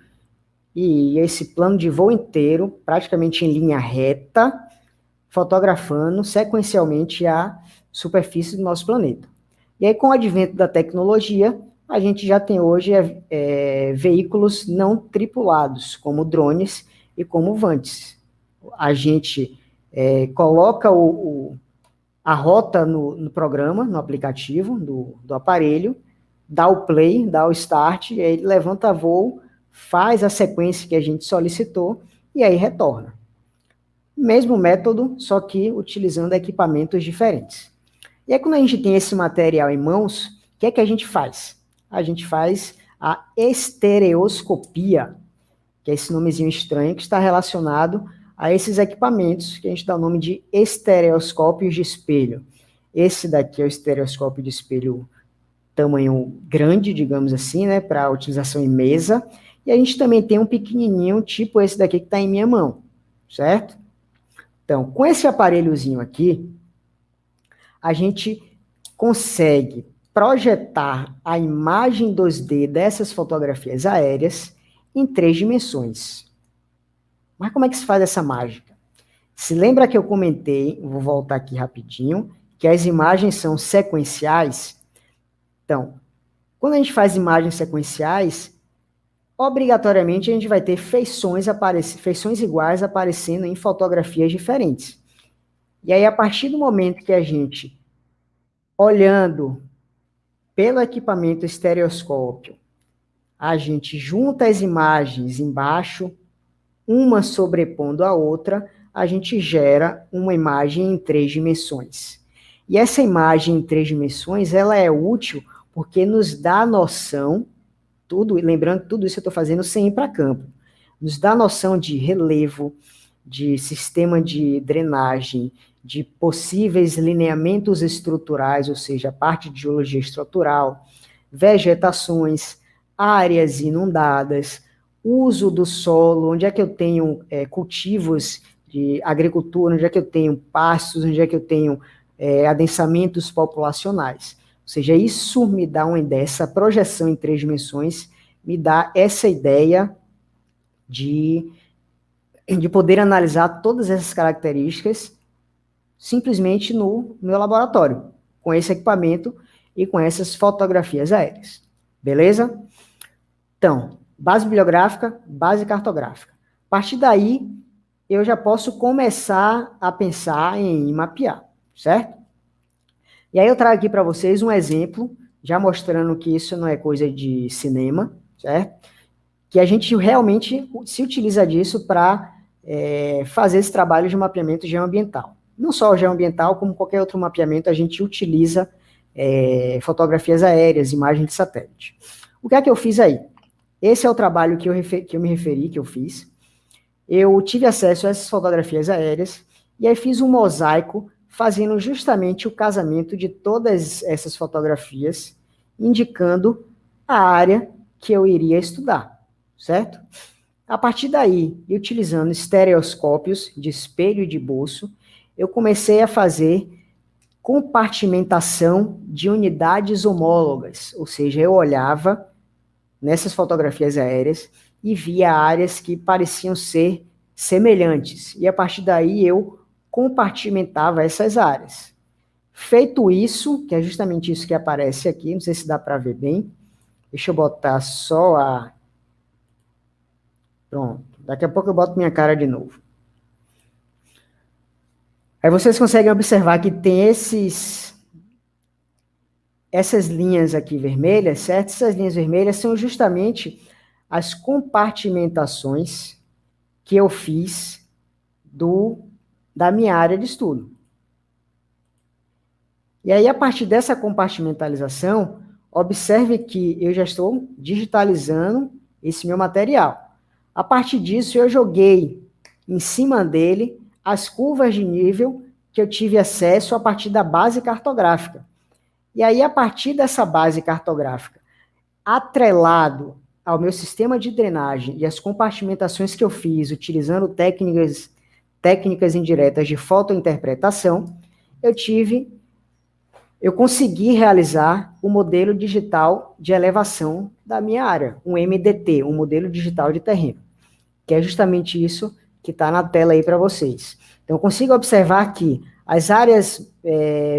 e esse plano de voo inteiro, praticamente em linha reta, fotografando sequencialmente a superfície do nosso planeta. E aí, com o advento da tecnologia, a gente já tem hoje veículos não tripulados, como drones e como vantes. A gente coloca a rota no programa, no aplicativo do aparelho, dá o play, dá o start, e aí ele levanta voo, faz a sequência que a gente solicitou e aí retorna. Mesmo método, só que utilizando equipamentos diferentes. E aí, quando a gente tem esse material em mãos, o que é que a gente faz? A gente faz a estereoscopia, que é esse nomezinho estranho que está relacionado a esses equipamentos, que a gente dá o nome de estereoscópios de espelho. Esse daqui é o estereoscópio de espelho tamanho grande, digamos assim, né, para utilização em mesa. E a gente também tem um pequenininho, tipo esse daqui que está em minha mão, certo? Então, com esse aparelhozinho aqui, a gente consegue projetar a imagem 2D dessas fotografias aéreas em 3 dimensões. Mas como é que se faz essa mágica? Se lembra que eu comentei, vou voltar aqui rapidinho, que as imagens são sequenciais? Então, quando a gente faz imagens sequenciais, obrigatoriamente a gente vai ter feições iguais aparecendo em fotografias diferentes. E aí, a partir do momento que a gente, olhando pelo equipamento estereoscópio, a gente junta as imagens embaixo, uma sobrepondo a outra, a gente gera uma imagem em 3 dimensões. E essa imagem em 3 dimensões, ela é útil porque nos dá a noção, lembrando que tudo isso eu estou fazendo sem ir para campo, nos dá a noção de relevo, de sistema de drenagem, de possíveis lineamentos estruturais, ou seja, a parte de geologia estrutural, vegetações, áreas inundadas, uso do solo, onde é que eu tenho cultivos de agricultura, onde é que eu tenho pastos, onde é que eu tenho adensamentos populacionais. Ou seja, isso me dá uma ideia, essa projeção em 3 dimensões me dá essa ideia de poder analisar todas essas características simplesmente no meu laboratório, com esse equipamento e com essas fotografias aéreas. Beleza? Então, base bibliográfica, base cartográfica. A partir daí, eu já posso começar a pensar em mapear, certo? E aí eu trago aqui para vocês um exemplo, já mostrando que isso não é coisa de cinema, certo? Que a gente realmente se utiliza disso para fazer esse trabalho de mapeamento geoambiental. Não só o geoambiental, como qualquer outro mapeamento, a gente utiliza fotografias aéreas, imagens de satélite. O que é que eu fiz aí? Esse é o trabalho que eu me referi, que eu fiz. Eu tive acesso a essas fotografias aéreas e aí fiz um mosaico fazendo justamente o casamento de todas essas fotografias, indicando a área que eu iria estudar, certo? A partir daí, e utilizando estereoscópios de espelho e de bolso, eu comecei a fazer compartimentação de unidades homólogas, ou seja, eu olhava nessas fotografias aéreas e via áreas que pareciam ser semelhantes, e a partir daí eu compartimentava essas áreas. Feito isso, que é justamente isso que aparece aqui, não sei se dá para ver bem, deixa eu botar só a... Pronto, daqui a pouco eu boto minha cara de novo. Aí vocês conseguem observar que tem essas linhas aqui vermelhas, certo? Essas linhas vermelhas são justamente as compartimentações que eu fiz da minha área de estudo. E aí, a partir dessa compartimentalização, observe que eu já estou digitalizando esse meu material. A partir disso, eu joguei em cima dele as curvas de nível que eu tive acesso a partir da base cartográfica. E aí, a partir dessa base cartográfica, atrelado ao meu sistema de drenagem e as compartimentações que eu fiz utilizando técnicas indiretas de fotointerpretação, eu consegui realizar o modelo digital de elevação da minha área, um MDT, um modelo digital de terreno, que é justamente isso que está na tela aí para vocês. Então, eu consigo observar que as áreas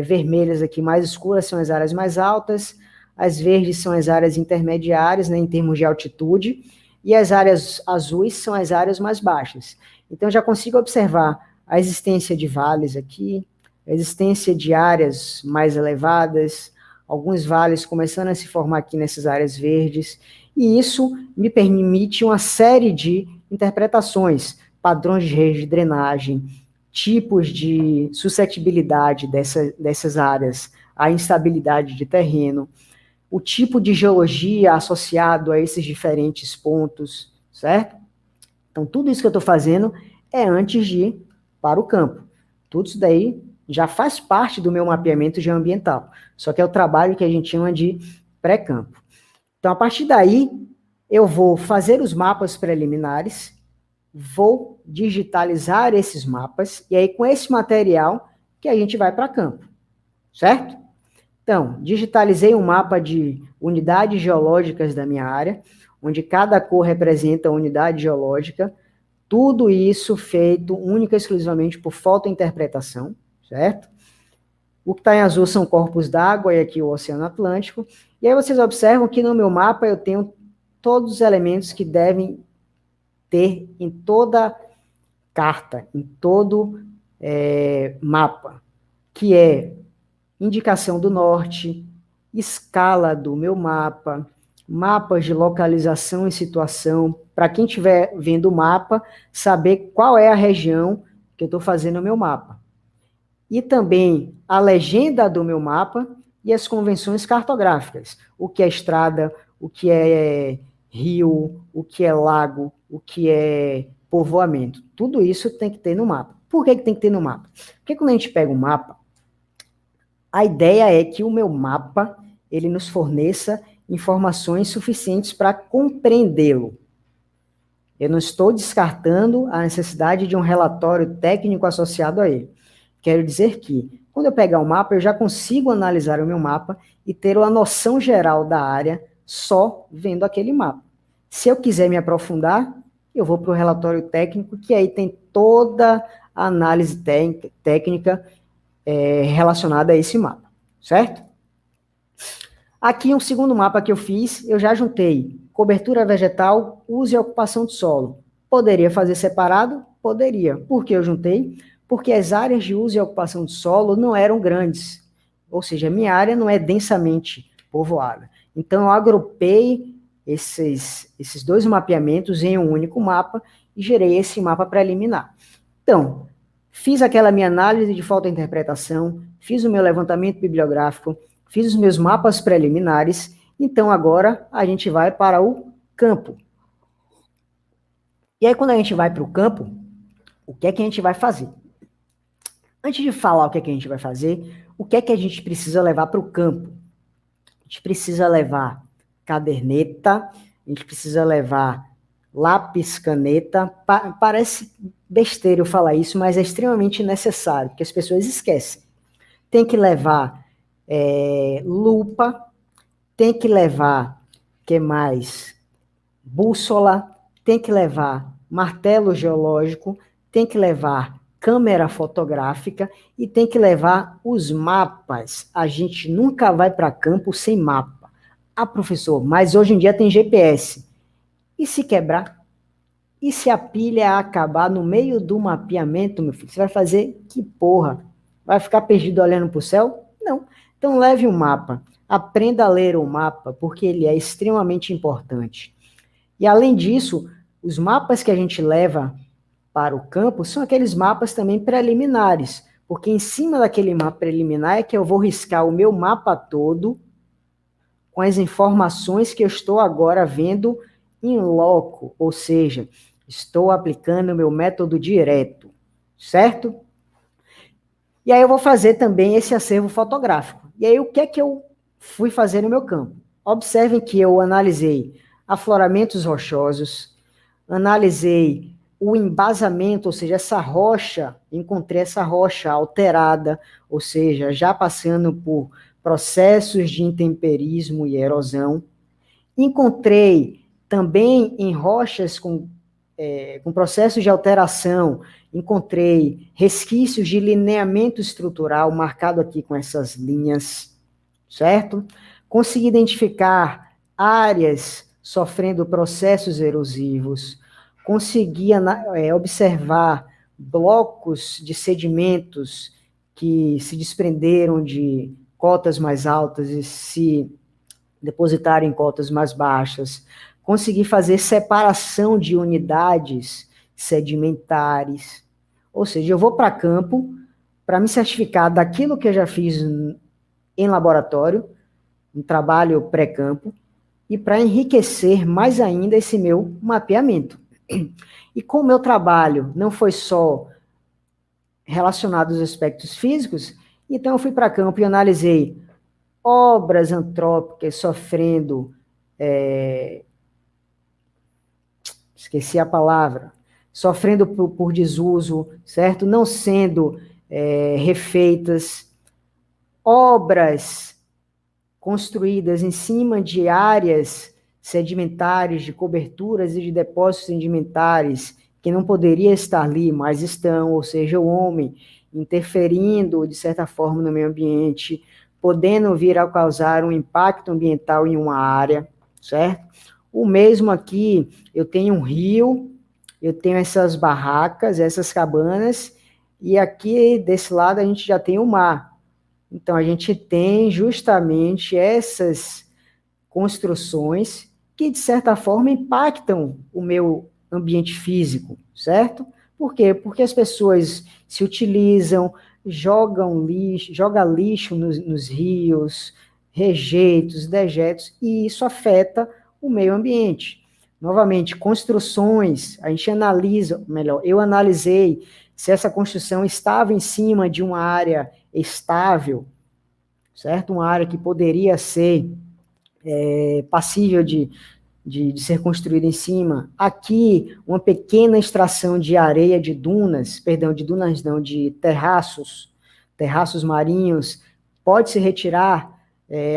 vermelhas aqui mais escuras são as áreas mais altas, as verdes são as áreas intermediárias, né, em termos de altitude, e as áreas azuis são as áreas mais baixas. Então, eu já consigo observar a existência de vales aqui, a existência de áreas mais elevadas, alguns vales começando a se formar aqui nessas áreas verdes, e isso me permite uma série de interpretações, padrões de rede de drenagem, tipos de suscetibilidade dessas áreas, a instabilidade de terreno, o tipo de geologia associado a esses diferentes pontos, certo? Então, tudo isso que eu estou fazendo é antes de ir para o campo. Tudo isso daí já faz parte do meu mapeamento geoambiental, só que é o trabalho que a gente chama de pré-campo. Então, a partir daí, eu vou fazer os mapas preliminares, vou digitalizar esses mapas, e aí com esse material que a gente vai para campo, certo? Então, digitalizei um mapa de unidades geológicas da minha área, onde cada cor representa a unidade geológica, tudo isso feito única e exclusivamente por fotointerpretação, certo? O que está em azul são corpos d'água e aqui o Oceano Atlântico. E aí vocês observam que no meu mapa eu tenho todos os elementos que devem ter em toda carta, em todo mapa, que é indicação do norte, escala do meu mapa, mapas de localização e situação, para quem estiver vendo o mapa, saber qual é a região que eu estou fazendo o meu mapa. E também a legenda do meu mapa e as convenções cartográficas, o que é estrada, o que é rio, o que é lago, o que é povoamento. Tudo isso tem que ter no mapa. Por que tem que ter no mapa? Porque quando a gente pega um mapa, a ideia é que o meu mapa, ele nos forneça informações suficientes para compreendê-lo. Eu não estou descartando a necessidade de um relatório técnico associado a ele. Quero dizer que, quando eu pegar um mapa, eu já consigo analisar o meu mapa e ter uma noção geral da área só vendo aquele mapa. Se eu quiser me aprofundar, eu vou para o relatório técnico, que aí tem toda a análise técnica relacionada a esse mapa, certo? Aqui um segundo mapa que eu fiz, eu já juntei cobertura vegetal, uso e ocupação de solo. Poderia fazer separado? Poderia. Por que eu juntei? Porque as áreas de uso e ocupação de solo não eram grandes, ou seja, a minha área não é densamente povoada. Então, eu agrupei esses dois mapeamentos em um único mapa e gerei esse mapa preliminar. Então, fiz aquela minha análise de fotointerpretação, fiz o meu levantamento bibliográfico, fiz os meus mapas preliminares, então agora a gente vai para o campo. E aí, quando a gente vai para o campo, o que é que a gente vai fazer? Antes de falar o que é que a gente vai fazer, o que é que a gente precisa levar para o campo? A gente precisa levar caderneta, a gente precisa levar lápis, caneta. Parece besteira eu falar isso, mas é extremamente necessário, porque as pessoas esquecem. tem que levar lupa, tem que levar, que mais? Bússola, tem que levar martelo geológico, tem que levar câmera fotográfica e tem que levar os mapas. A gente nunca vai para campo sem mapa. Ah, professor, mas hoje em dia tem GPS. E se quebrar? E se a pilha acabar no meio do mapeamento, meu filho? Você vai fazer que porra? Vai ficar perdido olhando para o céu? Não. Então leve um mapa. Aprenda a ler o mapa, porque ele é extremamente importante. E além disso, os mapas que a gente leva para o campo são aqueles mapas também preliminares, porque em cima daquele mapa preliminar é que eu vou riscar o meu mapa todo com as informações que eu estou agora vendo em loco, ou seja, estou aplicando o meu método direto, certo? E aí eu vou fazer também esse acervo fotográfico. E aí o que é que eu fui fazer no meu campo? Observem que eu analisei afloramentos rochosos, analisei o embasamento, ou seja, essa rocha, encontrei essa rocha alterada, ou seja, já passando por processos de intemperismo e erosão. Encontrei também em rochas com processos de alteração, encontrei resquícios de lineamento estrutural, marcado aqui com essas linhas, certo? Consegui identificar áreas sofrendo processos erosivos, consegui observar blocos de sedimentos que se desprenderam de cotas mais altas e se depositaram em cotas mais baixas, consegui fazer separação de unidades sedimentares, ou seja, eu vou para campo para me certificar daquilo que eu já fiz em laboratório, um trabalho pré-campo, e para enriquecer mais ainda esse meu mapeamento. E como o meu trabalho não foi só relacionado aos aspectos físicos, então eu fui para campo e analisei obras antrópicas sofrendo, esqueci a palavra, sofrendo por desuso, certo? Não sendo refeitas, obras construídas em cima de áreas sedimentares, de coberturas e de depósitos sedimentares que não poderia estar ali, mas estão, ou seja, o homem interferindo, de certa forma, no meio ambiente, podendo vir a causar um impacto ambiental em uma área, certo? O mesmo aqui, eu tenho um rio, eu tenho essas barracas, essas cabanas, e aqui, desse lado, a gente já tem o mar. Então, a gente tem justamente essas construções que, de certa forma, impactam o meu ambiente físico, certo? Por quê? Porque as pessoas se utilizam, jogam lixo nos rios, rejeitos, dejetos, e isso afeta o meio ambiente. Novamente, construções, a gente analisa, melhor, eu analisei se essa construção estava em cima de uma área estável, certo? Uma área que poderia ser passível de ser construída em cima. Aqui, uma pequena extração de areia de dunas, perdão, de dunas não, de terraços marinhos, pode-se retirar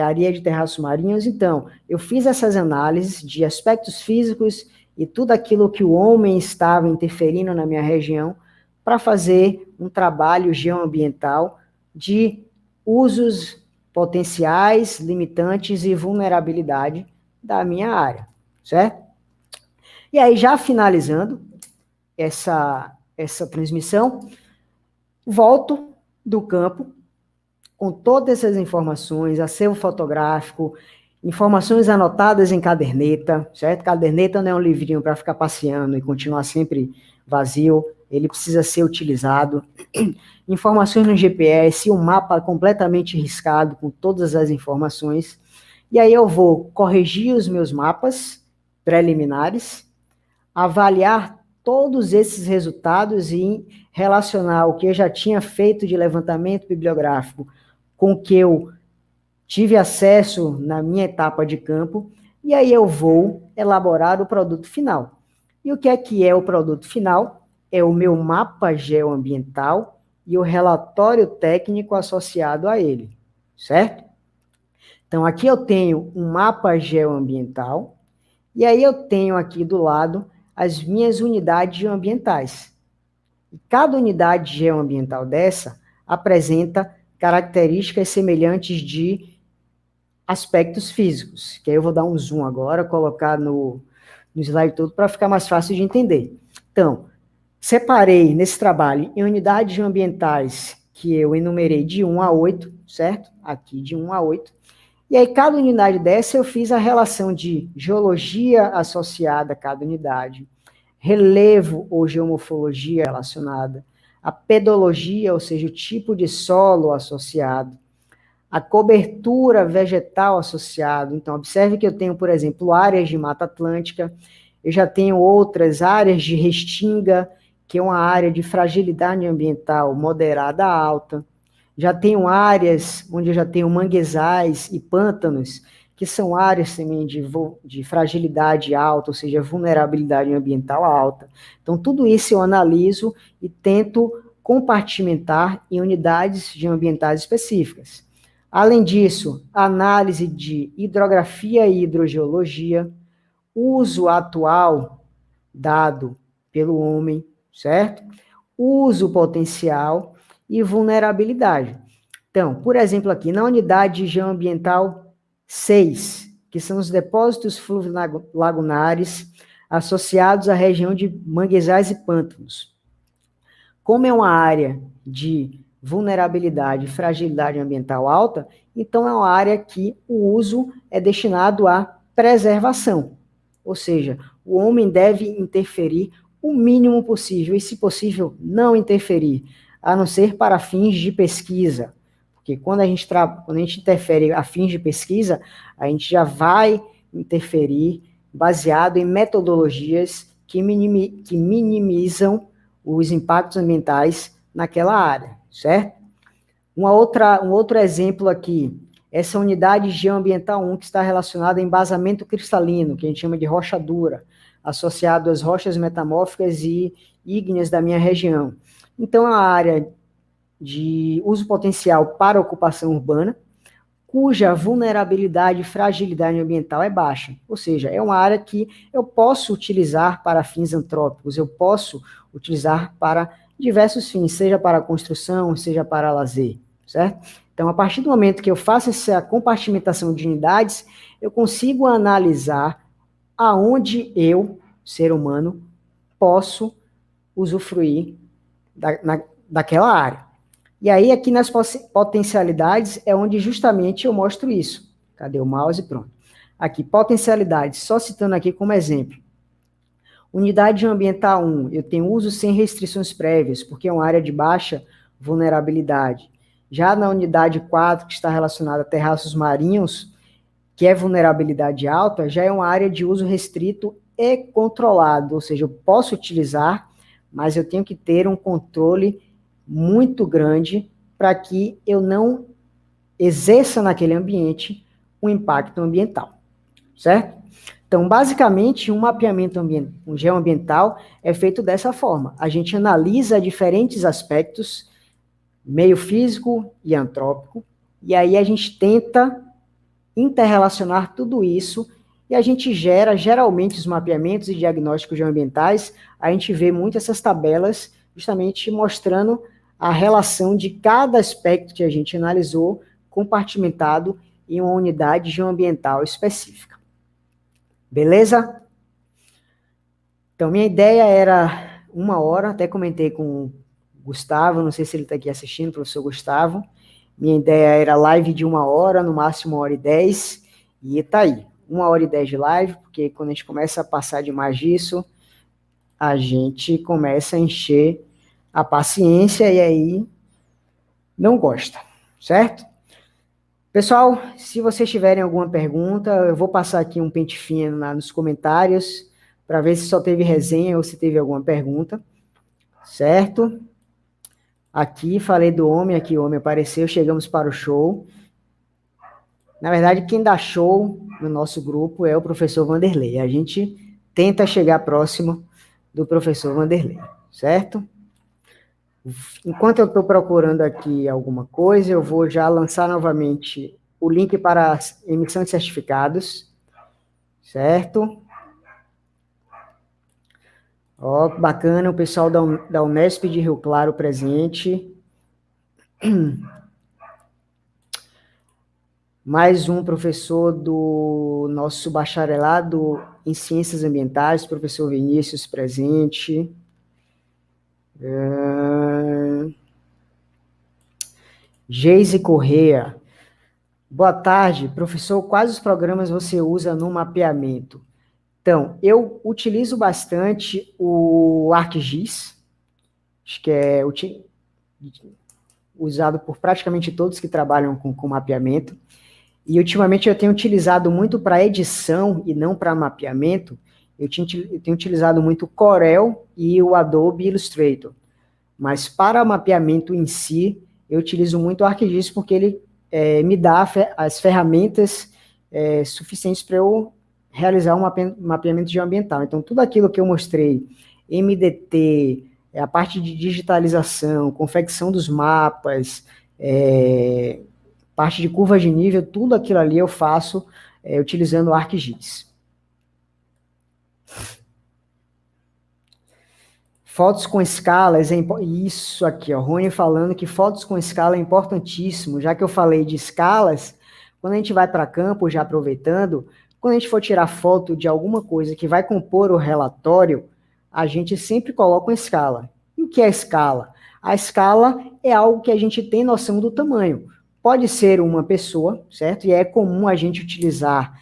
areia de terraços marinhos. Então, eu fiz essas análises de aspectos físicos e tudo aquilo que o homem estava interferindo na minha região para fazer um trabalho geoambiental de usos potenciais, limitantes e vulnerabilidade da minha área, certo? E aí, já finalizando essa transmissão, volto do campo com todas essas informações, acervo fotográfico, informações anotadas em caderneta, certo? Caderneta não é um livrinho para ficar passeando e continuar sempre vazio, ele precisa ser utilizado. Informações no GPS, um mapa completamente riscado com todas as informações. E aí eu vou corrigir os meus mapas preliminares, avaliar todos esses resultados e relacionar o que eu já tinha feito de levantamento bibliográfico com o que eu tive acesso na minha etapa de campo, e aí eu vou elaborar o produto final. E o que é o produto final? É o meu mapa geoambiental, e o relatório técnico associado a ele, certo? Então, aqui eu tenho um mapa geoambiental, e aí eu tenho aqui do lado as minhas unidades geoambientais. E cada unidade geoambiental dessa apresenta características semelhantes de aspectos físicos, que aí eu vou dar um zoom agora, colocar no slide todo para ficar mais fácil de entender. Então, separei nesse trabalho em unidades ambientais que eu enumerei de 1 a 8, certo? Aqui de 1 a 8. E aí, cada unidade dessa eu fiz a relação de geologia associada a cada unidade, relevo ou geomorfologia relacionada, a pedologia, ou seja, o tipo de solo associado, a cobertura vegetal associada. Então, observe que eu tenho, por exemplo, áreas de Mata Atlântica, eu já tenho outras áreas de restinga, que é uma área de fragilidade ambiental moderada a alta. Já tenho áreas onde eu já tenho manguezais e pântanos, que são áreas também de fragilidade alta, ou seja, vulnerabilidade ambiental alta. Então, tudo isso eu analiso e tento compartimentar em unidades geoambientais específicas. Além disso, análise de hidrografia e hidrogeologia, uso atual dado pelo homem, certo? Uso potencial e vulnerabilidade. Então, por exemplo, aqui na unidade geoambiental 6, que são os depósitos fluviolagunares associados à região de manguezais e pântanos. Como é uma área de vulnerabilidade e fragilidade ambiental alta, então é uma área que o uso é destinado à preservação. Ou seja, o homem deve interferir o mínimo possível, e se possível, não interferir, a não ser para fins de pesquisa. Porque quando a gente interfere a fins de pesquisa, a gente já vai interferir baseado em metodologias que minimizam os impactos ambientais naquela área, certo? Um outro exemplo aqui, essa unidade geoambiental 1 que está relacionada a embasamento cristalino, que a gente chama de rocha dura, associado às rochas metamórficas e ígneas da minha região. Então, é uma área de uso potencial para ocupação urbana, cuja vulnerabilidade e fragilidade ambiental é baixa. Ou seja, é uma área que eu posso utilizar para fins antrópicos, eu posso utilizar para diversos fins, seja para construção, seja para lazer, certo? Então, a partir do momento que eu faço essa compartimentação de unidades, eu consigo analisar aonde eu, ser humano, posso usufruir daquela área. E aí, aqui nas potencialidades, é onde justamente eu mostro isso. Cadê o mouse? Pronto. Aqui, potencialidades, só citando aqui como exemplo. Unidade ambiental 1, eu tenho uso sem restrições prévias, porque é uma área de baixa vulnerabilidade. Já na unidade 4, que está relacionada a terraços marinhos, que é vulnerabilidade alta, já é uma área de uso restrito e controlado, ou seja, eu posso utilizar, mas eu tenho que ter um controle muito grande para que eu não exerça naquele ambiente um impacto ambiental, certo? Então, basicamente, um mapeamento geoambiental é feito dessa forma. A gente analisa diferentes aspectos, meio físico e antrópico, e aí a gente tenta interrelacionar tudo isso e a gente gera, geralmente, os mapeamentos e diagnósticos geoambientais, a gente vê muito essas tabelas justamente mostrando a relação de cada aspecto que a gente analisou, compartimentado em uma unidade geoambiental específica. Beleza? Então, minha ideia era 1 hora, até comentei com o Gustavo, não sei se ele está aqui assistindo, professor Gustavo. Minha ideia era live de 1 hora, no máximo 1h10, e tá aí, 1h10 de live, porque quando a gente começa a passar demais disso, a gente começa a encher a paciência e aí não gosta, certo? Pessoal, se vocês tiverem alguma pergunta, eu vou passar aqui um pente fino nos comentários para ver se só teve resenha ou se teve alguma pergunta, certo? Aqui falei do homem, aqui o homem apareceu, chegamos para o show. Na verdade, quem dá show no nosso grupo é o professor Vanderlei. A gente tenta chegar próximo do professor Vanderlei, certo? Enquanto eu estou procurando aqui alguma coisa, eu vou já lançar novamente o link para a emissão de certificados, certo? Ó, bacana, o pessoal da Unesp de Rio Claro presente. Mais um professor do nosso bacharelado em Ciências Ambientais, professor Vinícius presente. Geise Correa. Boa tarde, professor. Quais os programas você usa no mapeamento? Então, eu utilizo bastante o ArcGIS, acho que é usado por praticamente todos que trabalham com mapeamento. E ultimamente eu tenho utilizado muito para edição e não para mapeamento. Eu tenho utilizado muito o Corel e o Adobe Illustrator. Mas para mapeamento em si, eu utilizo muito o ArcGIS porque ele me dá as ferramentas suficientes para eu realizar um mapeamento geoambiental. Então, tudo aquilo que eu mostrei, MDT, a parte de digitalização, confecção dos mapas, parte de curva de nível, tudo aquilo ali eu faço utilizando o ArcGIS. Fotos com escalas, isso aqui, ó, Rony falando que fotos com escala é importantíssimo, já que eu falei de escalas, quando a gente vai para campo, já aproveitando, quando a gente for tirar foto de alguma coisa que vai compor o relatório, a gente sempre coloca uma escala. E o que é a escala? A escala é algo que a gente tem noção do tamanho. Pode ser uma pessoa, certo? E é comum a gente utilizar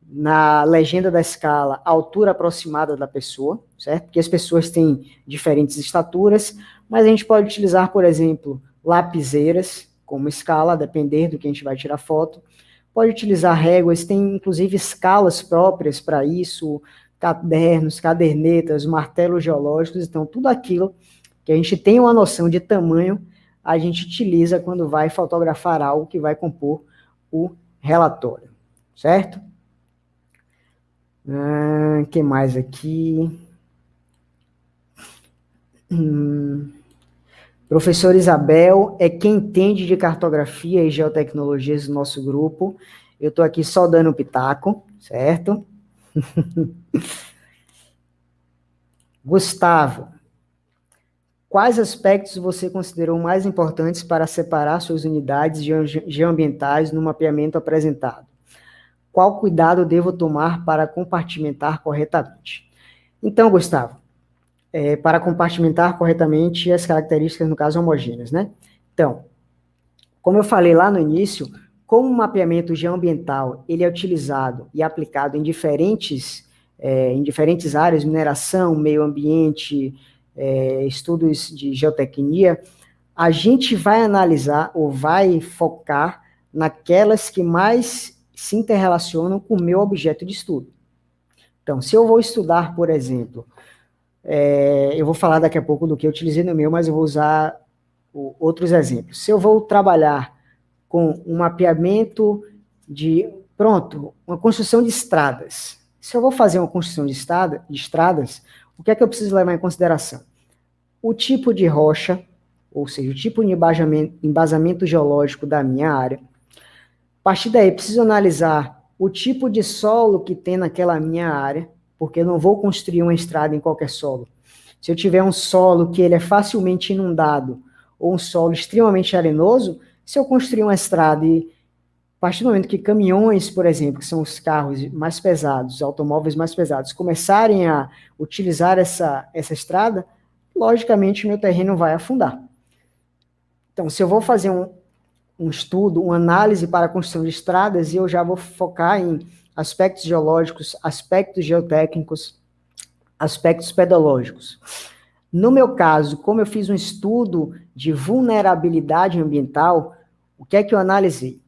na legenda da escala a altura aproximada da pessoa, certo? Porque as pessoas têm diferentes estaturas, mas a gente pode utilizar, por exemplo, lapiseiras como escala, a depender do que a gente vai tirar foto. Pode utilizar réguas, tem inclusive escalas próprias para isso, cadernos, cadernetas, martelos geológicos, então tudo aquilo que a gente tem uma noção de tamanho, a gente utiliza quando vai fotografar algo que vai compor o relatório, certo? Que mais aqui? Professor Isabel é quem entende de cartografia e geotecnologias do nosso grupo. Eu estou aqui só dando pitaco, certo? Gustavo, quais aspectos você considerou mais importantes para separar suas unidades geoambientais no mapeamento apresentado? Qual cuidado devo tomar para compartimentar corretamente? Então, Gustavo, para compartimentar corretamente as características, no caso, homogêneas, né? Então, como eu falei lá no início, como o mapeamento geoambiental ele é utilizado e aplicado em diferentes áreas, mineração, meio ambiente, estudos de geotecnia, a gente vai analisar ou vai focar naquelas que mais se interrelacionam com o meu objeto de estudo. Então, se eu vou estudar, por exemplo, eu vou falar daqui a pouco do que eu utilizei no meu, mas eu vou usar outros exemplos. Se eu vou trabalhar com um mapeamento uma construção de estradas. Se eu vou fazer uma construção de estradas, o que é que eu preciso levar em consideração? O tipo de rocha, ou seja, o tipo de embasamento geológico da minha área. A partir daí, preciso analisar o tipo de solo que tem naquela minha área, porque eu não vou construir uma estrada em qualquer solo. Se eu tiver um solo que ele é facilmente inundado, ou um solo extremamente arenoso, se eu construir uma estrada e, a partir do momento que caminhões, por exemplo, que são os carros mais pesados, os automóveis mais pesados, começarem a utilizar essa estrada, logicamente o meu terreno vai afundar. Então, se eu vou fazer um estudo, uma análise para a construção de estradas, e eu já vou focar em aspectos geológicos, aspectos geotécnicos, aspectos pedológicos. No meu caso, como eu fiz um estudo de vulnerabilidade ambiental, o que é que eu analisei?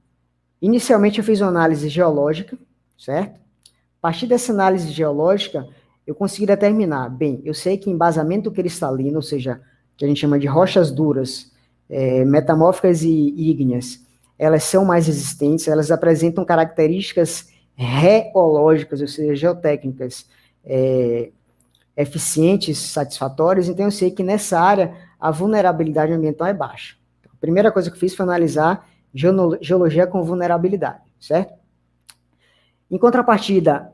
Inicialmente eu fiz uma análise geológica, certo? A partir dessa análise geológica, eu consegui determinar, bem, eu sei que embasamento cristalino, ou seja, que a gente chama de rochas duras, metamórficas e ígneas, elas são mais resistentes, elas apresentam características reológicas, ou seja, geotécnicas, eficientes, satisfatórias, então eu sei que nessa área a vulnerabilidade ambiental é baixa. Então, a primeira coisa que eu fiz foi analisar geologia com vulnerabilidade, certo? Em contrapartida,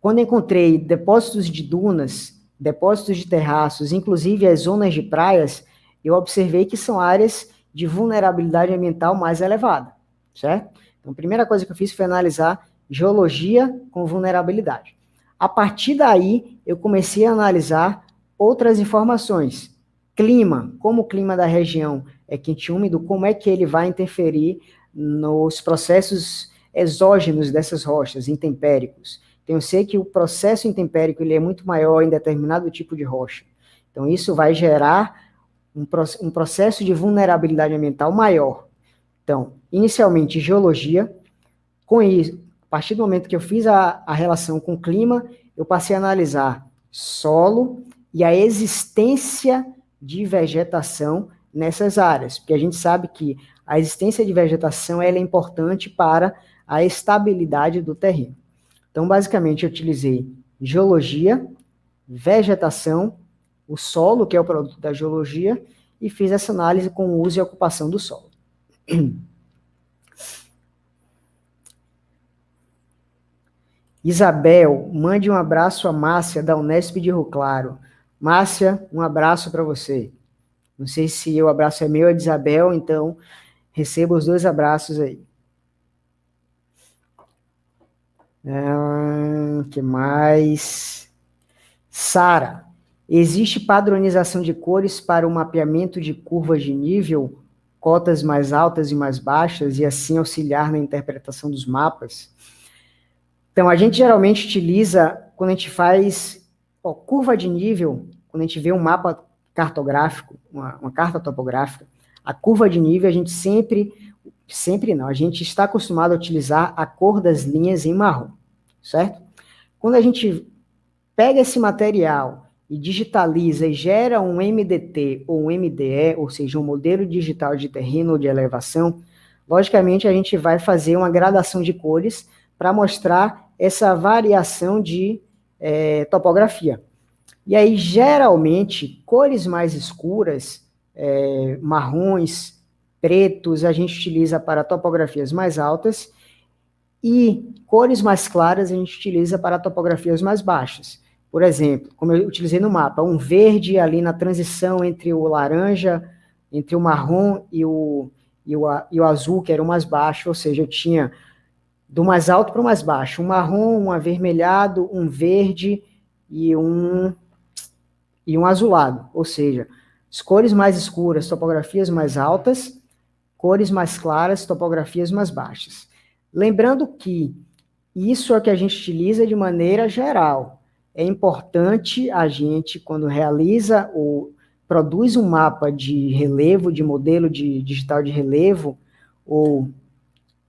quando encontrei depósitos de dunas, depósitos de terraços, inclusive as zonas de praias, eu observei que são áreas de vulnerabilidade ambiental mais elevada, certo? Então, a primeira coisa que eu fiz foi analisar geologia com vulnerabilidade. A partir daí, eu comecei a analisar outras informações. Clima, como o clima da região é quente e úmido, como é que ele vai interferir nos processos exógenos dessas rochas, intempéricos. Então, eu sei que o processo intempérico ele é muito maior em determinado tipo de rocha. Então, isso vai gerar um processo de vulnerabilidade ambiental maior. Então, inicialmente, geologia. Com isso, a partir do momento que eu fiz a relação com o clima, eu passei a analisar solo e a existência de vegetação nessas áreas, porque a gente sabe que a existência de vegetação ela é importante para a estabilidade do terreno. Então, basicamente, eu utilizei geologia, vegetação, o solo, que é o produto da geologia, e fiz essa análise com o uso e ocupação do solo. Isabel, mande um abraço a Márcia, da Unesp de Rio Claro. Márcia, um abraço para você. Não sei se o abraço é meu ou de Isabel, então receba os dois abraços aí. Que mais? Sara, existe padronização de cores para o mapeamento de curvas de nível, cotas mais altas e mais baixas, e assim auxiliar na interpretação dos mapas? Então, a gente geralmente utiliza, quando a gente faz curva de nível, quando a gente vê um mapa cartográfico, uma carta topográfica, a curva de nível a gente sempre não, a gente está acostumado a utilizar a cor das linhas em marrom, certo? Quando a gente pega esse material e digitaliza e gera um MDT ou um MDE, ou seja, um modelo digital de terreno ou de elevação, logicamente a gente vai fazer uma gradação de cores para mostrar essa variação de topografia. E aí, geralmente, cores mais escuras, marrons, pretos, a gente utiliza para topografias mais altas, e cores mais claras a gente utiliza para topografias mais baixas. Por exemplo, como eu utilizei no mapa, um verde ali na transição entre o laranja, entre o marrom e o azul, que era o mais baixo, ou seja, eu tinha do mais alto para o mais baixo, um marrom, um avermelhado, um verde e um azulado, ou seja, as cores mais escuras, topografias mais altas, cores mais claras, topografias mais baixas. Lembrando que isso é o que a gente utiliza de maneira geral. É importante a gente, quando realiza ou produz um mapa de relevo, de modelo digital de relevo ou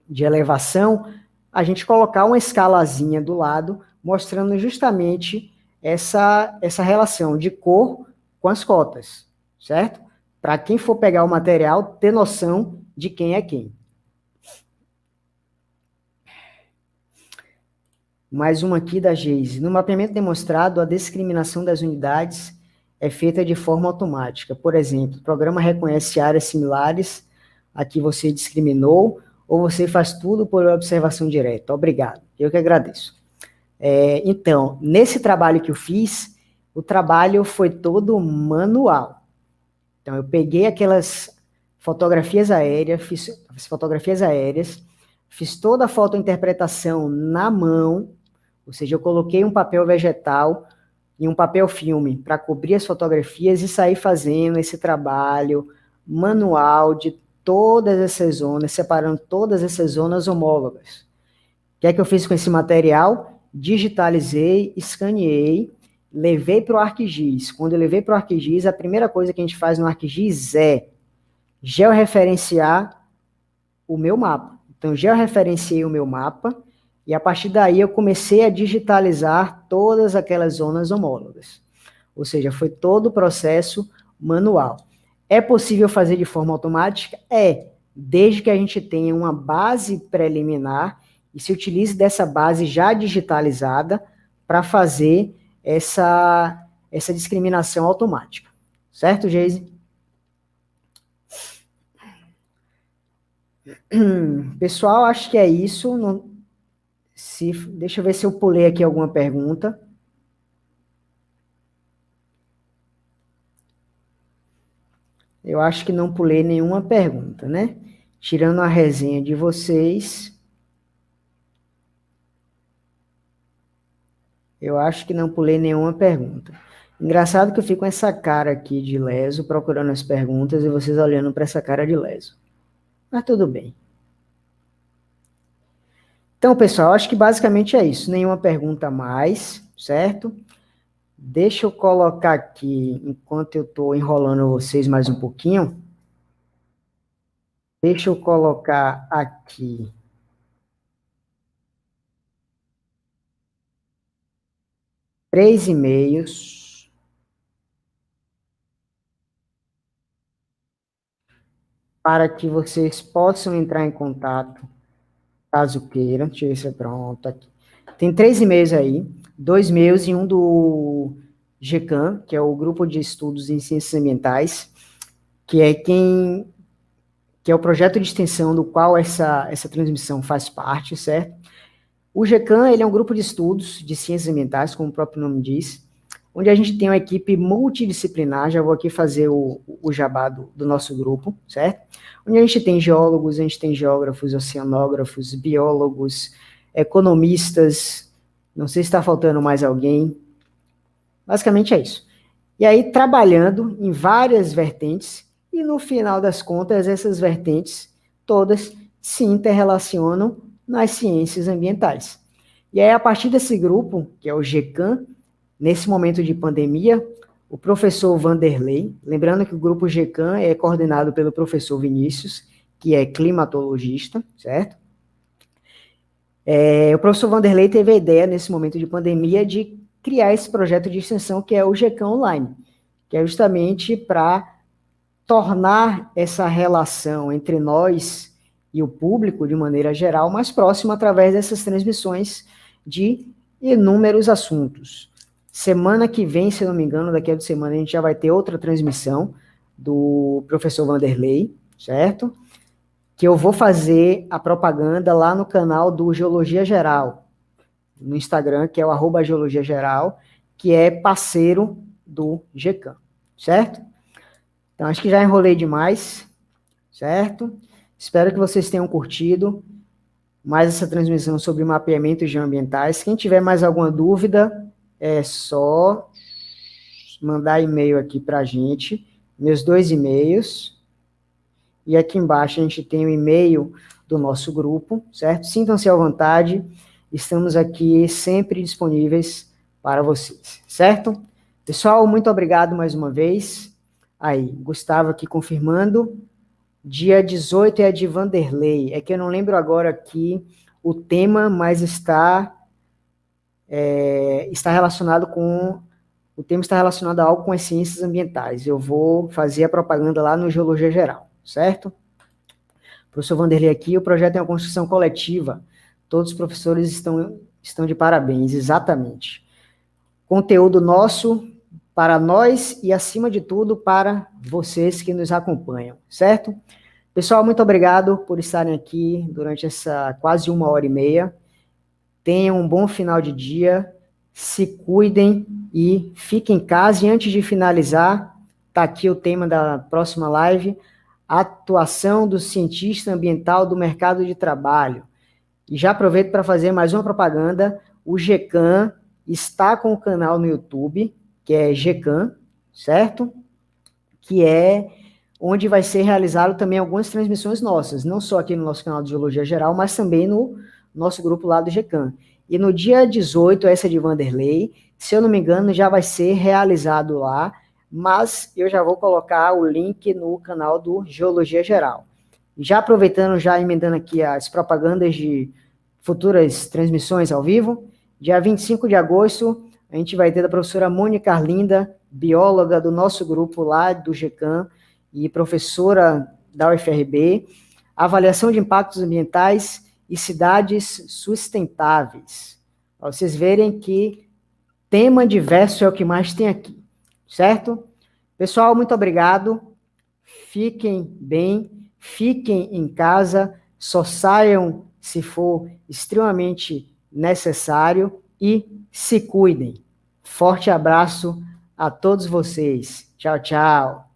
de elevação, a gente colocar uma escalazinha do lado, mostrando justamente essa relação de cor com as cotas, certo? Para quem for pegar o material, ter noção de quem é quem. Mais uma aqui da Geise. No mapeamento demonstrado, a discriminação das unidades é feita de forma automática. Por exemplo, o programa reconhece áreas similares a que você discriminou, ou você faz tudo por observação direta? Obrigado, eu que agradeço. Então, nesse trabalho que eu fiz, o trabalho foi todo manual. Então, eu peguei aquelas fotografias aéreas, fiz toda a fotointerpretação na mão, ou seja, eu coloquei um papel vegetal e um papel filme para cobrir as fotografias e sair fazendo esse trabalho manual de todas essas zonas, separando todas essas zonas homólogas. O que é que eu fiz com esse material? Digitalizei, escaneei, levei para o ArcGIS. Quando eu levei para o ArcGIS, a primeira coisa que a gente faz no ArcGIS é georreferenciar o meu mapa. Então, georreferenciei o meu mapa e a partir daí eu comecei a digitalizar todas aquelas zonas homólogas. Ou seja, foi todo o processo manual. É possível fazer de forma automática? Desde que a gente tenha uma base preliminar e se utilize dessa base já digitalizada para fazer essa discriminação automática. Certo, Geise? Pessoal, acho que é isso. Deixa eu ver se eu pulei aqui alguma pergunta. Eu acho que não pulei nenhuma pergunta, né? Tirando a resenha de vocês, eu acho que não pulei nenhuma pergunta. Engraçado que eu fico com essa cara aqui de leso, procurando as perguntas, e vocês olhando para essa cara de leso. Mas tudo bem. Então, pessoal, acho que basicamente é isso. Nenhuma pergunta a mais, certo? Deixa eu colocar aqui, enquanto eu estou enrolando vocês mais um pouquinho, deixa eu colocar aqui 3 e-mails para que vocês possam entrar em contato, caso queiram. Deixa eu ver se é pronto aqui. Tem 3 e-mails aí, 2 meus e um do GECAM, que é o Grupo de Estudos em Ciências Ambientais, que é que é o projeto de extensão do qual essa transmissão faz parte, certo? O GECAM, ele é um grupo de estudos de ciências ambientais, como o próprio nome diz, onde a gente tem uma equipe multidisciplinar, já vou aqui fazer o jabá do nosso grupo, certo? Onde a gente tem geólogos, a gente tem geógrafos, oceanógrafos, biólogos, economistas, não sei se está faltando mais alguém, basicamente é isso. E aí, trabalhando em várias vertentes, e no final das contas, essas vertentes todas se interrelacionam nas ciências ambientais. E aí, a partir desse grupo, que é o GECAM, nesse momento de pandemia, o professor Vanderlei, lembrando que o grupo GECAM é coordenado pelo professor Vinícius, que é climatologista, certo? O professor Vanderlei teve a ideia, nesse momento de pandemia, de criar esse projeto de extensão que é o GECAM Online, que é justamente para tornar essa relação entre nós e o público, de maneira geral, mais próxima através dessas transmissões de inúmeros assuntos. Semana que vem, se não me engano, daqui a 2 semanas, a gente já vai ter outra transmissão do professor Vanderlei, certo? Que eu vou fazer a propaganda lá no canal do Geologia Geral, no Instagram, que é o @Geologia Geral, que é parceiro do GECAM, certo? Então, acho que já enrolei demais, certo? Espero que vocês tenham curtido mais essa transmissão sobre mapeamento geoambientais. Quem tiver mais alguma dúvida, é só mandar e-mail aqui para a gente, meus 2 e-mails, e aqui embaixo a gente tem o e-mail do nosso grupo, certo? Sintam-se à vontade, estamos aqui sempre disponíveis para vocês, certo? Pessoal, muito obrigado mais uma vez. Aí, Gustavo aqui confirmando. Dia 18 é de Vanderlei. É que eu não lembro agora aqui o tema, mas está relacionado com... O tema está relacionado a algo com as ciências ambientais. Eu vou fazer a propaganda lá no Geologia Geral, certo? Professor Vanderlei aqui, o projeto é uma construção coletiva. Todos os professores estão de parabéns, exatamente. Conteúdo nosso para nós e, acima de tudo, para vocês que nos acompanham, certo? Pessoal, muito obrigado por estarem aqui durante essa quase 1 hora e meia. Tenham um bom final de dia, se cuidem e fiquem em casa. E antes de finalizar, está aqui o tema da próxima live, atuação do cientista ambiental do mercado de trabalho. E já aproveito para fazer mais uma propaganda, o GECAM está com o canal no YouTube, que é GECAM, certo? Que é onde vai ser realizado também algumas transmissões nossas, não só aqui no nosso canal de Geologia Geral, mas também no nosso grupo lá do GECAM. E no dia 18, essa de Vanderlei, se eu não me engano, já vai ser realizado lá, mas eu já vou colocar o link no canal do Geologia Geral. Já aproveitando, já emendando aqui as propagandas de futuras transmissões ao vivo, dia 25 de agosto, a gente vai ter da professora Mônica Arlinda, bióloga do nosso grupo lá do GECAM e professora da UFRB, avaliação de impactos ambientais e cidades sustentáveis. Para vocês verem que tema diverso é o que mais tem aqui, certo? Pessoal, muito obrigado, fiquem bem, fiquem em casa, só saiam se for extremamente necessário e se cuidem. Forte abraço a todos vocês. Tchau, tchau.